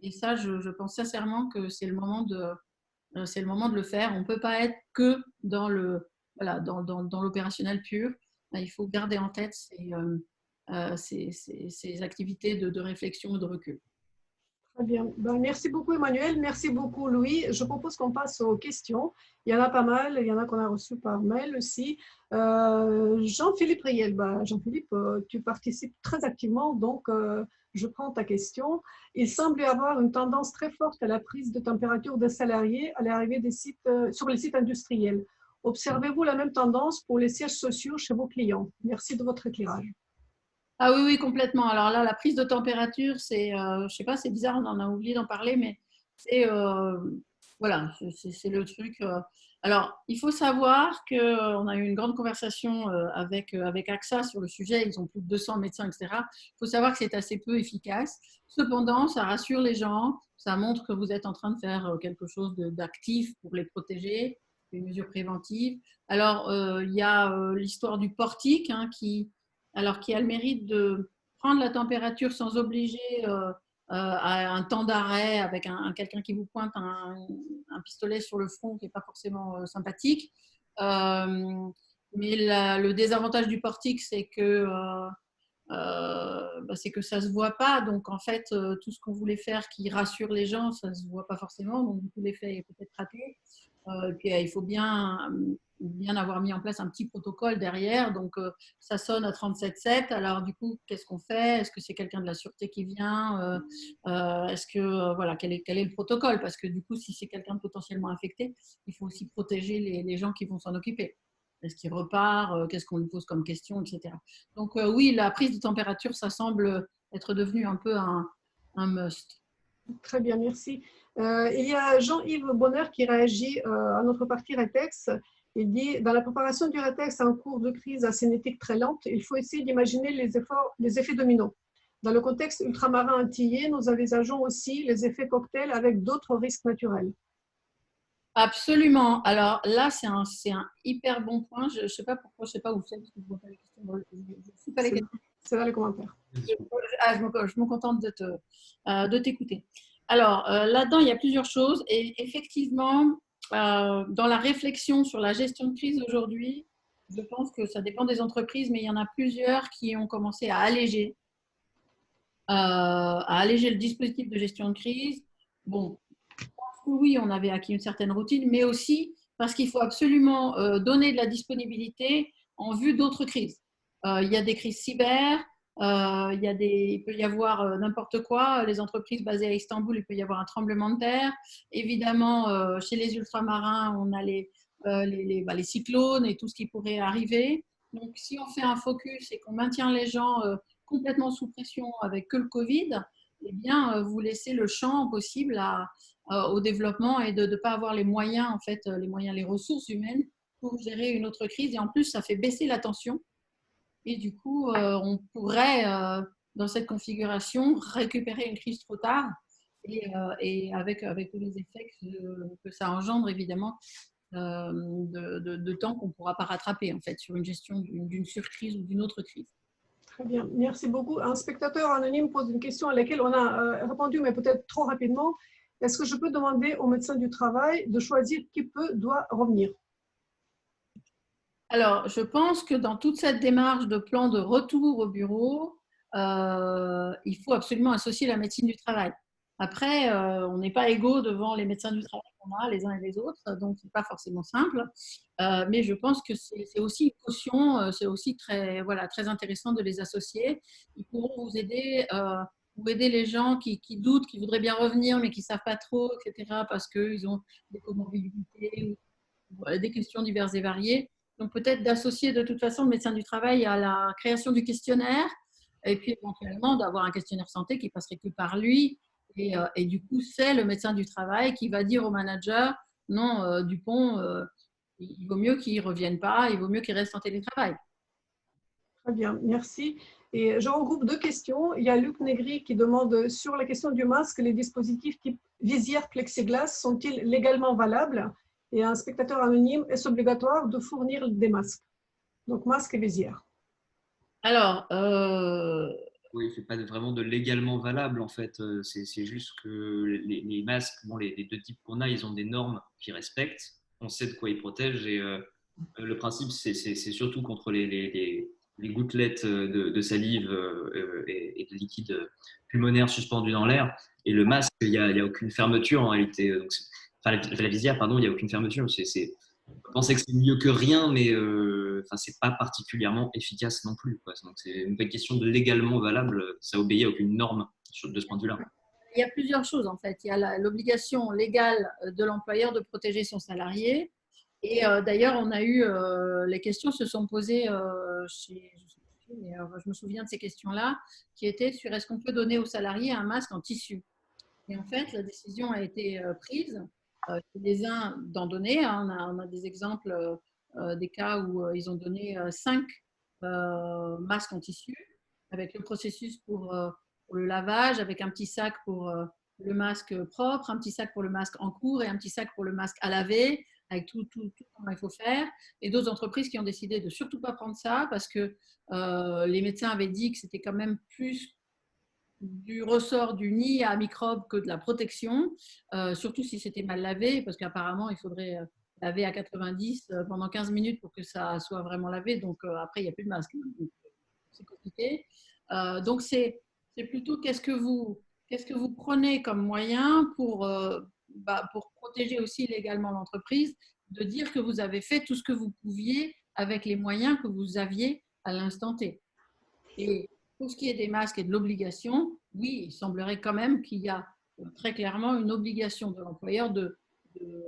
S2: Et ça, je pense sincèrement que c'est le moment de le faire. On ne peut pas être que dans l'opérationnel pur. Il faut garder en tête ces activités de réflexion et de recul.
S1: Très bien. Merci beaucoup, Emmanuel. Merci beaucoup, Louis. Je propose qu'on passe aux questions. Il y en a pas mal. Il y en a qu'on a reçues par mail aussi. Jean-Philippe Riel. Jean-Philippe, tu participes très activement. Donc, je prends ta question. Il semble y avoir une tendance très forte à la prise de température des salariés à l'arrivée des sites, sur les sites industriels. Observez-vous la même tendance pour les sièges sociaux chez vos clients? Merci de votre éclairage.
S2: Ah oui, oui, complètement. Alors là, la prise de température, c'est, je sais pas, c'est bizarre, on en a oublié d'en parler, mais c'est, voilà, c'est le truc. Alors, il faut savoir qu'on a eu une grande conversation avec AXA sur le sujet. Ils ont plus de 200 médecins, etc. Il faut savoir que c'est assez peu efficace. Cependant, ça rassure les gens. Ça montre que vous êtes en train de faire quelque chose d'actif pour les protéger, des mesures préventives. Alors, il y a l'histoire du portique hein, qui a le mérite de prendre la température sans obliger à un temps d'arrêt avec quelqu'un qui vous pointe un pistolet sur le front qui n'est pas forcément sympathique. Mais le désavantage du portique, c'est que ça ne se voit pas. Donc, en fait, tout ce qu'on voulait faire qui rassure les gens, ça ne se voit pas forcément. Donc, du coup, l'effet est peut-être raté. Et puis, il faut bien avoir mis en place un petit protocole derrière. Donc, ça sonne à 37,7. Alors, du coup, qu'est-ce qu'on fait? Est-ce que c'est quelqu'un de la sûreté qui vient? Est-ce que, voilà, quel est le protocole? Parce que, du coup, si c'est quelqu'un de potentiellement infecté, il faut aussi protéger les gens qui vont s'en occuper. Est-ce qu'il repart? Qu'est-ce qu'on lui pose comme question, etc. Donc, oui, la prise de température, ça semble être devenu un peu un must.
S1: Très bien, merci. Il y a Jean-Yves Bonheur qui réagit à notre partie rétex. Il dit, dans la préparation du rétex à un cours de crise à cinétique très lente, il faut essayer d'imaginer les effets dominos. Dans le contexte ultramarin antillais, nous envisageons aussi les effets cocktails avec d'autres risques naturels.
S2: Absolument. Alors là, c'est un hyper bon point. Je ne sais pas pourquoi, je ne sais pas où c'est, parce que je ne vois pas les questions. Je suis pas les questions.
S1: C'est dans les commentaires.
S2: Je me contente de t'écouter. Alors, là-dedans, il y a plusieurs choses. Et effectivement, dans la réflexion sur la gestion de crise aujourd'hui, je pense que ça dépend des entreprises, mais il y en a plusieurs qui ont commencé à alléger le dispositif de gestion de crise. Bon, oui, on avait acquis une certaine routine, mais aussi parce qu'il faut absolument donner de la disponibilité en vue d'autres crises. Il y a des crises cyber, il peut y avoir n'importe quoi. Les entreprises basées à Istanbul, il peut y avoir un tremblement de terre. Évidemment, chez les ultramarins, on a les cyclones et tout ce qui pourrait arriver. Donc, si on fait un focus et qu'on maintient les gens complètement sous pression avec que le Covid, eh bien, vous laissez le champ possible au développement et de ne pas avoir les moyens, en fait, les ressources humaines pour gérer une autre crise. Et en plus, ça fait baisser la tension. Et du coup, on pourrait, dans cette configuration, récupérer une crise trop tard et avec tous les effets que ça engendre, évidemment, de temps qu'on ne pourra pas rattraper, en fait, sur une gestion d'une surcrise ou d'une autre crise.
S1: Très bien, merci beaucoup. Un spectateur anonyme pose une question à laquelle on a répondu, mais peut-être trop rapidement. Est-ce que je peux demander au médecin du travail de choisir qui doit revenir?
S2: Alors, je pense que dans toute cette démarche de plan de retour au bureau, il faut absolument associer la médecine du travail. Après, on n'est pas égaux devant les médecins du travail qu'on a les uns et les autres, donc ce n'est pas forcément simple. Mais je pense que c'est aussi une caution, c'est aussi très intéressant de les associer. Ils pourront vous aider les gens qui doutent, qui voudraient bien revenir, mais qui ne savent pas trop, etc., parce qu'ils ont des comorbidités ou des questions diverses et variées. Donc, peut-être d'associer de toute façon le médecin du travail à la création du questionnaire et puis éventuellement d'avoir un questionnaire santé qui passerait que par lui. Et du coup, c'est le médecin du travail qui va dire au manager non, Dupont, il vaut mieux qu'il ne revienne pas, il vaut mieux qu'il reste en télétravail.
S1: Très bien, merci. Et je regroupe deux questions. Il y a Luc Negri qui demande sur la question du masque, les dispositifs type visière plexiglas sont-ils légalement valables? Et un spectateur anonyme, est-ce obligatoire de fournir des masques? Donc masque et visière.
S2: Alors,
S3: oui, il ne fait pas vraiment de légalement valable en fait. C'est juste que les masques, bon, les deux types qu'on a, ils ont des normes qu'ils respectent. On sait de quoi ils protègent et le principe, c'est surtout contre les gouttelettes de salive et de liquide pulmonaire suspendu dans l'air. Et le masque, il y a aucune fermeture en réalité. Donc, enfin, la visière, pardon, il n'y a aucune fermeture. Je pensais que c'est mieux que rien, mais enfin, c'est pas particulièrement efficace non plus, quoi. Donc, c'est une vraie question de légalement valable. Ça obéit à aucune norme de ce point de vue-là.
S2: Il y a plusieurs choses en fait. Il y a l'obligation légale de l'employeur de protéger son salarié. Et d'ailleurs, on a eu, les questions se sont posées chez, je sais plus, mais, je me souviens de ces questions-là, qui étaient sur est-ce qu'on peut donner aux salariés un masque en tissu. Et en fait, la décision a été prise chez les uns d'en donner. Hein. On a des exemples, des cas où ils ont donné 5 masques en tissu avec le processus pour le lavage, avec un petit sac pour le masque propre, un petit sac pour le masque en cours et un petit sac pour le masque à laver, avec tout comment il faut faire. Et d'autres entreprises qui ont décidé de surtout pas prendre ça parce que les médecins avaient dit que c'était quand même plus du ressort du nid à microbes que de la protection, surtout si c'était mal lavé, parce qu'apparemment, il faudrait laver à 90 pendant 15 minutes pour que ça soit vraiment lavé. Donc, après, il n'y a plus de masque. C'est compliqué. Donc, c'est plutôt qu'est-ce que vous prenez comme moyen pour protéger aussi légalement l'entreprise, de dire que vous avez fait tout ce que vous pouviez avec les moyens que vous aviez à l'instant T. Et pour ce qui est des masques et de l'obligation, oui, il semblerait quand même qu'il y a très clairement une obligation de l'employeur de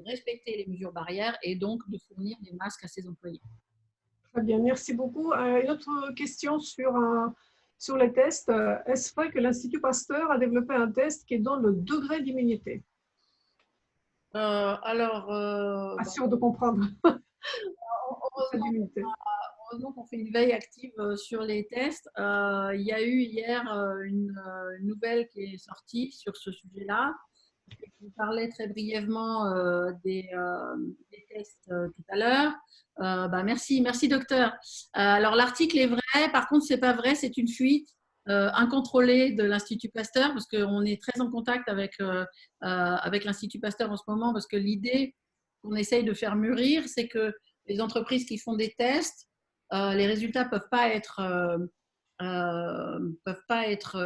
S2: respecter les mesures barrières et donc de fournir des masques à ses employés.
S1: Très bien, merci beaucoup. Une autre question sur les tests. Est-ce vrai que l'Institut Pasteur a développé un test qui donne le degré d'immunité? Pas sûr de comprendre.
S2: Heureusement qu'on fait une veille active sur les tests. Il y a eu hier une nouvelle qui est sortie sur ce sujet-là. Je vous parlais très brièvement des tests tout à l'heure. Merci docteur. Alors l'article est vrai, par contre c'est pas vrai, c'est une fuite incontrôlée de l'Institut Pasteur parce qu'on est très en contact avec l'Institut Pasteur en ce moment parce que l'idée qu'on essaye de faire mûrir, c'est que les entreprises qui font des tests, les résultats peuvent pas être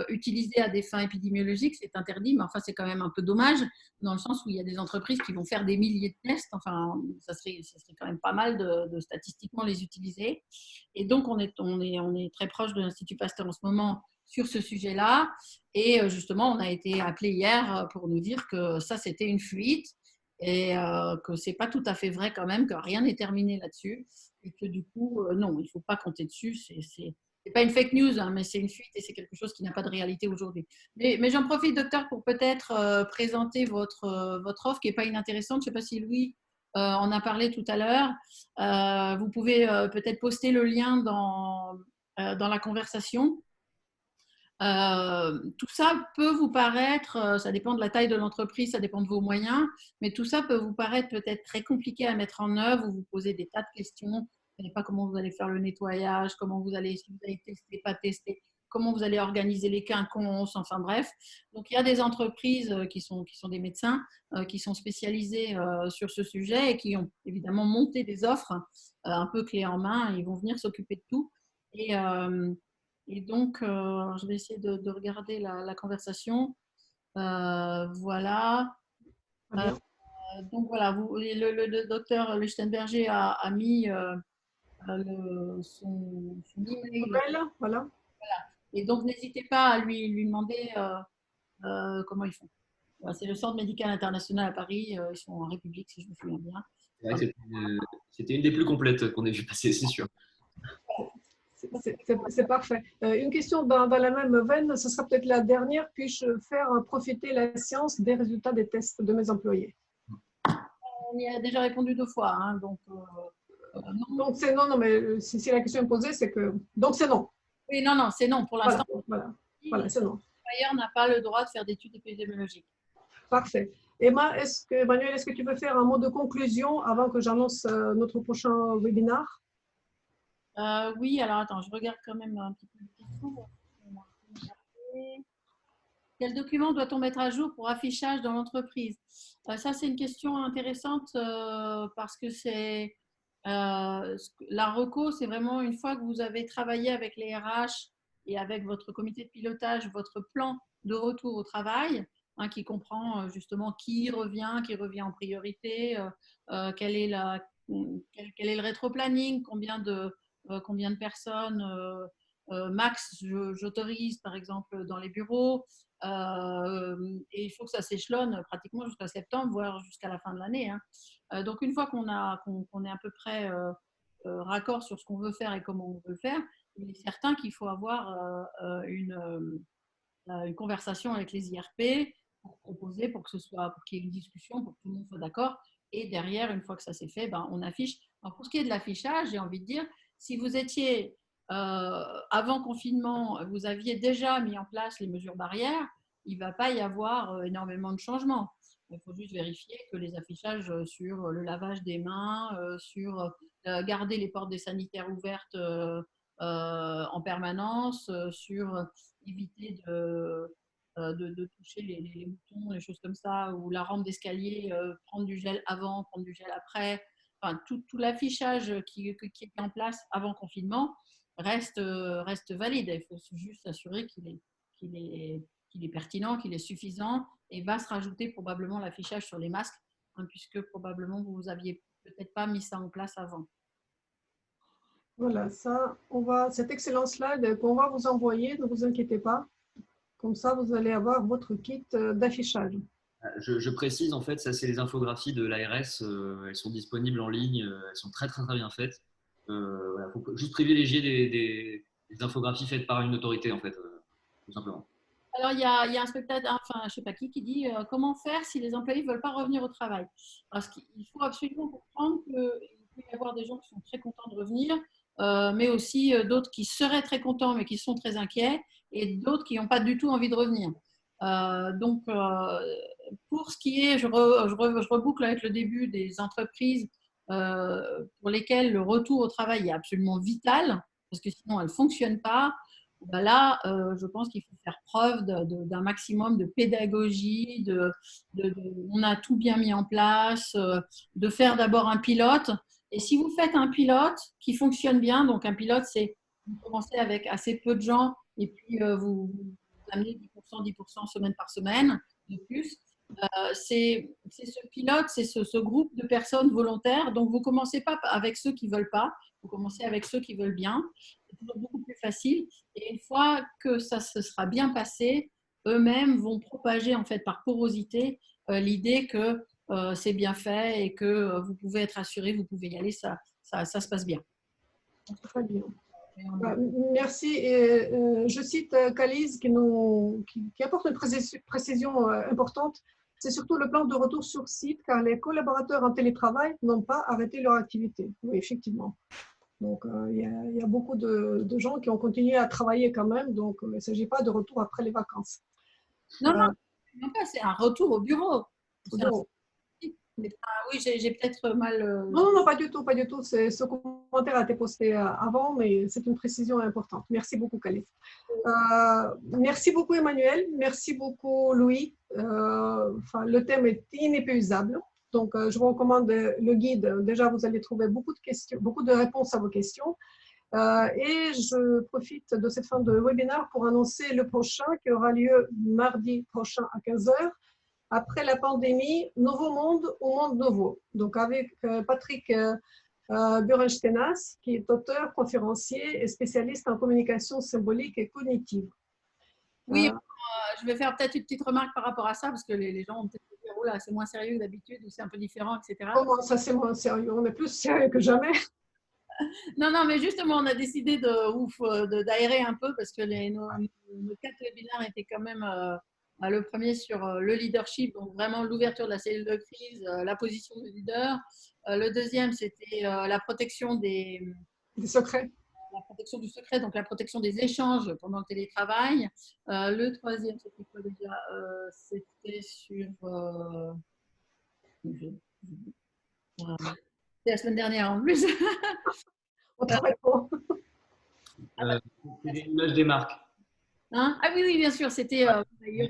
S2: utilisés à des fins épidémiologiques, c'est interdit, mais enfin c'est quand même un peu dommage dans le sens où il y a des entreprises qui vont faire des milliers de tests, enfin ça serait quand même pas mal de statistiquement les utiliser. Et donc on est très proche de l'Institut Pasteur en ce moment sur ce sujet-là, et justement on a été appelé hier pour nous dire que ça c'était une fuite et que c'est pas tout à fait vrai quand même, que rien n'est terminé là-dessus et que du coup non, il ne faut pas compter dessus, c'est pas une fake news, hein, mais c'est une fuite et c'est quelque chose qui n'a pas de réalité aujourd'hui. Mais j'en profite, docteur, pour peut-être présenter votre offre qui n'est pas inintéressante. Je ne sais pas si Louis en a parlé tout à l'heure. Vous pouvez peut-être poster le lien dans la conversation. Tout ça peut vous paraître, ça dépend de la taille de l'entreprise, ça dépend de vos moyens, mais tout ça peut vous paraître peut-être très compliqué à mettre en œuvre, vous vous posez des tas de questions, vous ne savez pas comment vous allez faire le nettoyage, si vous allez tester, pas tester, comment vous allez organiser les quinconces, enfin bref. Donc il y a des entreprises qui sont des médecins, qui sont spécialisés sur ce sujet et qui ont évidemment monté des offres un peu clés en main, ils vont venir s'occuper de tout. Et donc, je vais essayer de regarder la conversation. Voilà. Donc, voilà, le docteur Lichtenberger a mis son email.
S1: Voilà.
S2: Et donc, n'hésitez pas à lui demander comment ils font. Voilà, c'est le Centre médical international à Paris. Ils sont en République, si je me souviens bien.
S3: C'est vrai que c'était une des plus complètes qu'on ait vu passer, c'est sûr.
S1: C'est parfait. Une question dans la même veine, ce sera peut-être la dernière. Puis-je faire profiter la science des résultats des tests de mes employés?
S2: On y a déjà répondu 2 fois. Hein, donc,
S1: non. Donc, c'est non, mais si la question est posée, c'est que. Donc, c'est non.
S2: Oui, non, c'est non pour l'instant.
S1: Voilà, c'est non.
S2: L'employeur n'a pas le droit de faire d'études épidémiologiques.
S1: Parfait. Emma, Manuel, est-ce que tu veux faire un mot de conclusion avant que j'annonce notre prochain webinaire?
S2: Oui, alors attends, je regarde quand même un petit peu le question. Quel document doit-on mettre à jour pour affichage dans l'entreprise? Ça, c'est une question intéressante parce que c'est la reco, c'est vraiment une fois que vous avez travaillé avec les RH et avec votre comité de pilotage, votre plan de retour au travail, qui comprend justement qui revient en priorité, quelle est quel est le rétro-planning, combien de personnes max j'autorise, par exemple, dans les bureaux. Et il faut que ça s'échelonne pratiquement jusqu'à septembre, voire jusqu'à la fin de l'année. Hein. Donc, une fois qu'on est à peu près raccord sur ce qu'on veut faire et comment on veut le faire, il est certain qu'il faut avoir une conversation avec les IRP pour proposer, pour qu'il y ait une discussion, pour que tout le monde soit d'accord. Et derrière, une fois que ça s'est fait, ben, on affiche. Alors, pour ce qui est de l'affichage, j'ai envie de dire, si vous étiez avant confinement, vous aviez déjà mis en place les mesures barrières, il ne va pas y avoir énormément de changements. Il faut juste vérifier que les affichages sur le lavage des mains, sur garder les portes des sanitaires ouvertes en permanence, sur éviter de toucher les moutons, les choses comme ça, ou la rampe d'escalier, prendre du gel avant, prendre du gel après. Enfin, tout l'affichage qui est en place avant confinement reste valide. Il faut juste s'assurer qu'il est pertinent, qu'il est suffisant, et va se rajouter probablement l'affichage sur les masques, hein, puisque probablement vous n'aviez peut-être pas mis ça en place avant.
S1: Voilà, cette excellent slide qu'on va vous envoyer, ne vous inquiétez pas. Comme ça, vous allez avoir votre kit d'affichage.
S3: Je précise, en fait, ça c'est les infographies de l'ARS, elles sont disponibles en ligne, elles sont très très très bien faites. Voilà, faut juste privilégier des infographies faites par une autorité, en fait, tout simplement.
S2: Alors, il y a un spectateur, enfin, je ne sais pas qui dit comment faire si les employés ne veulent pas revenir au travail. Parce qu'il faut absolument comprendre qu'il peut y avoir des gens qui sont très contents de revenir, mais aussi d'autres qui seraient très contents mais qui sont très inquiets, et d'autres qui n'ont pas du tout envie de revenir. Donc, pour ce qui est, je reboucle avec le début des entreprises pour lesquelles le retour au travail est absolument vital, parce que sinon elles ne fonctionnent pas. Ben là, je pense qu'il faut faire preuve d'un maximum de pédagogie, on a tout bien mis en place, de faire d'abord un pilote. Et si vous faites un pilote qui fonctionne bien, donc un pilote, c'est vous commencez avec assez peu de gens et puis vous amenez 10%, 10% semaine par semaine de plus. C'est ce pilote, c'est ce groupe de personnes volontaires. Donc, vous ne commencez pas avec ceux qui ne veulent pas, vous commencez avec ceux qui veulent bien. C'est toujours beaucoup plus facile. Et une fois que ça se sera bien passé, eux-mêmes vont propager en fait par porosité l'idée que c'est bien fait et que vous pouvez être assuré, vous pouvez y aller, ça se passe bien.
S1: Très bien. Merci. Et, je cite Calise qui apporte une précision importante. C'est surtout le plan de retour sur site, car les collaborateurs en télétravail n'ont pas arrêté leur activité. Oui, effectivement. Donc, il y a beaucoup de gens qui ont continué à travailler quand même. Donc, il ne s'agit pas de retour après les vacances.
S2: Non, c'est un retour au bureau.
S1: Au bureau.
S2: Oui, j'ai peut-être mal…
S1: Non, pas du tout, pas du tout. Ce commentaire a été posté avant, mais c'est une précision importante. Merci beaucoup, Khalid. Merci beaucoup, Emmanuel. Merci beaucoup, Louis. Le thème est inépuisable. Donc, je vous recommande le guide. Déjà, vous allez trouver beaucoup de questions, beaucoup de réponses à vos questions. Et je profite de cette fin de webinaire pour annoncer le prochain qui aura lieu mardi prochain à 15h. Après la pandémie, nouveau monde ou monde nouveau. Donc, avec Patrick Burenstenas, qui est auteur, conférencier et spécialiste en communication symbolique et cognitive.
S2: Oui, je vais faire peut-être une petite remarque par rapport à ça, parce que les gens ont peut-être dit, oh là, c'est moins sérieux que d'habitude, ou c'est un peu différent, etc.
S1: Comment ça, c'est moins sérieux? On est plus sérieux que jamais.
S2: Non, mais justement, on a décidé d'aérer un peu, parce que nos 4 webinaires étaient quand même… le premier sur le leadership, donc vraiment l'ouverture de la cellule de crise, la position du leader. Le deuxième, c'était la protection des
S1: secrets.
S2: La protection du secret, donc la protection des échanges pendant le télétravail. Le troisième, c'était quoi déjà? C'était sur… c'était la semaine dernière en plus.
S1: On travaille pas.
S3: C'est l'image des marques.
S2: Hein? Ah oui, bien sûr, c'était… il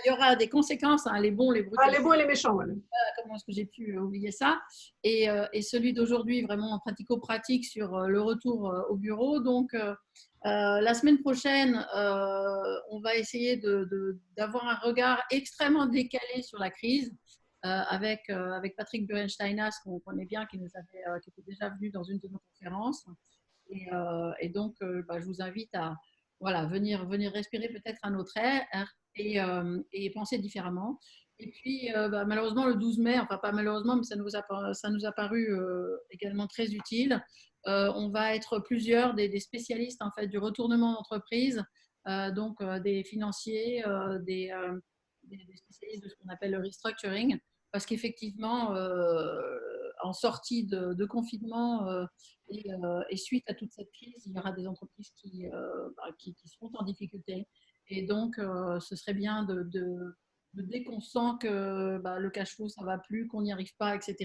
S2: y aura des conséquences, hein, les bons, les brutaux.
S1: Les bons et les méchants. Voilà.
S2: Comment est-ce que j'ai pu oublier ça? Et celui d'aujourd'hui, vraiment pratico-pratique sur le retour au bureau. Donc, la semaine prochaine, on va essayer d'avoir un regard extrêmement décalé sur la crise. avec Patrick Burensteinas, qu'on connaît bien, qui était déjà venu dans une de nos conférences. Et donc, je vous invite à venir respirer peut-être un autre air et penser différemment. Et puis, malheureusement, le 12 mai, enfin pas malheureusement, mais ça nous a paru également très utile. On va être plusieurs des spécialistes en fait, du retournement d'entreprise, des financiers, des spécialistes de ce qu'on appelle le restructuring, parce qu'effectivement, en sortie de confinement et suite à toute cette crise, il y aura des entreprises qui seront en difficulté. Et donc, ce serait bien dès qu'on sent que le cash flow, ça ne va plus, qu'on n'y arrive pas, etc.,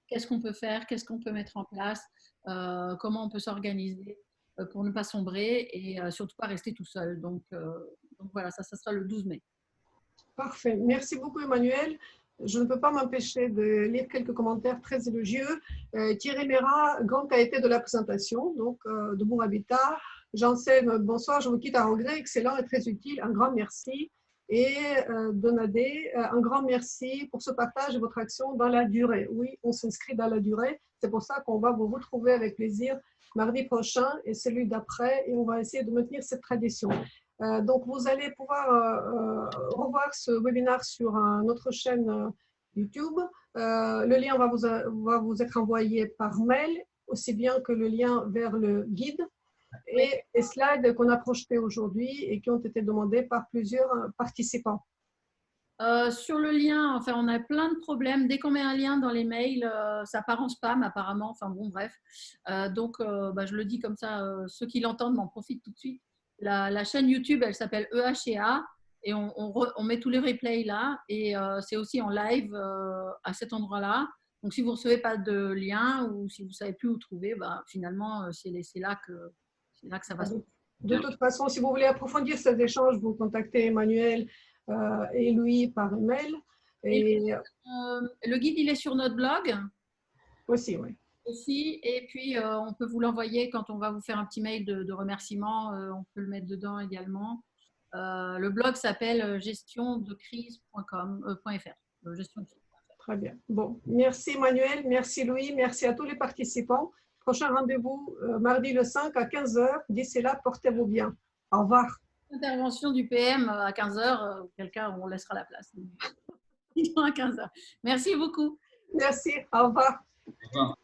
S2: qu'est-ce qu'on peut faire, qu'est-ce qu'on peut mettre en place, comment on peut s'organiser pour ne pas sombrer et surtout pas rester tout seul. Donc voilà, ça sera le 12 mai.
S1: Parfait. Merci beaucoup, Emmanuel. Je ne peux pas m'empêcher de lire quelques commentaires très élogieux. Thierry Mera, grande qualité de la présentation, donc de Bon Habitat. Jean-Seb, bonsoir, je vous quitte à regret, excellent et très utile, un grand merci. Et Donadé, un grand merci pour ce partage et votre action dans la durée. Oui, on s'inscrit dans la durée, c'est pour ça qu'on va vous retrouver avec plaisir mardi prochain et celui d'après, et on va essayer de maintenir cette tradition. Donc, vous allez pouvoir revoir ce webinaire sur notre chaîne YouTube. Le lien va vous être envoyé par mail, aussi bien que le lien vers le guide et les slides qu'on a projetés aujourd'hui et qui ont été demandés par plusieurs participants.
S2: Sur le lien, enfin, on a plein de problèmes. Dès qu'on met un lien dans les mails, ça part en spam apparemment. Enfin bon, bref. Donc, je le dis comme ça, ceux qui l'entendent m'en profitent tout de suite. La chaîne YouTube, elle s'appelle EHEA et on met tous les replays là. Et c'est aussi en live à cet endroit-là. Donc, si vous ne recevez pas de lien ou si vous ne savez plus où trouver, finalement, c'est là que ça va se passer.
S1: De toute façon, si vous voulez approfondir ces échanges, vous contactez Emmanuel et Louis par email.
S2: Le guide, il est sur notre blog.
S1: Aussi, oui.
S2: Aussi, et puis on peut vous l'envoyer quand on va vous faire un petit mail de remerciement, on peut le mettre dedans également. Le blog s'appelle gestiondecrise.fr.
S1: Très bien. Bon, merci Emmanuel, merci Louis, merci à tous les participants. Prochain rendez-vous mardi le 5 à 15h. D'ici là, portez-vous bien. Au revoir.
S2: Intervention du PM à 15h, quelqu'un, on laissera la place. À 15h. Merci beaucoup.
S1: Merci, au revoir.
S3: Au revoir.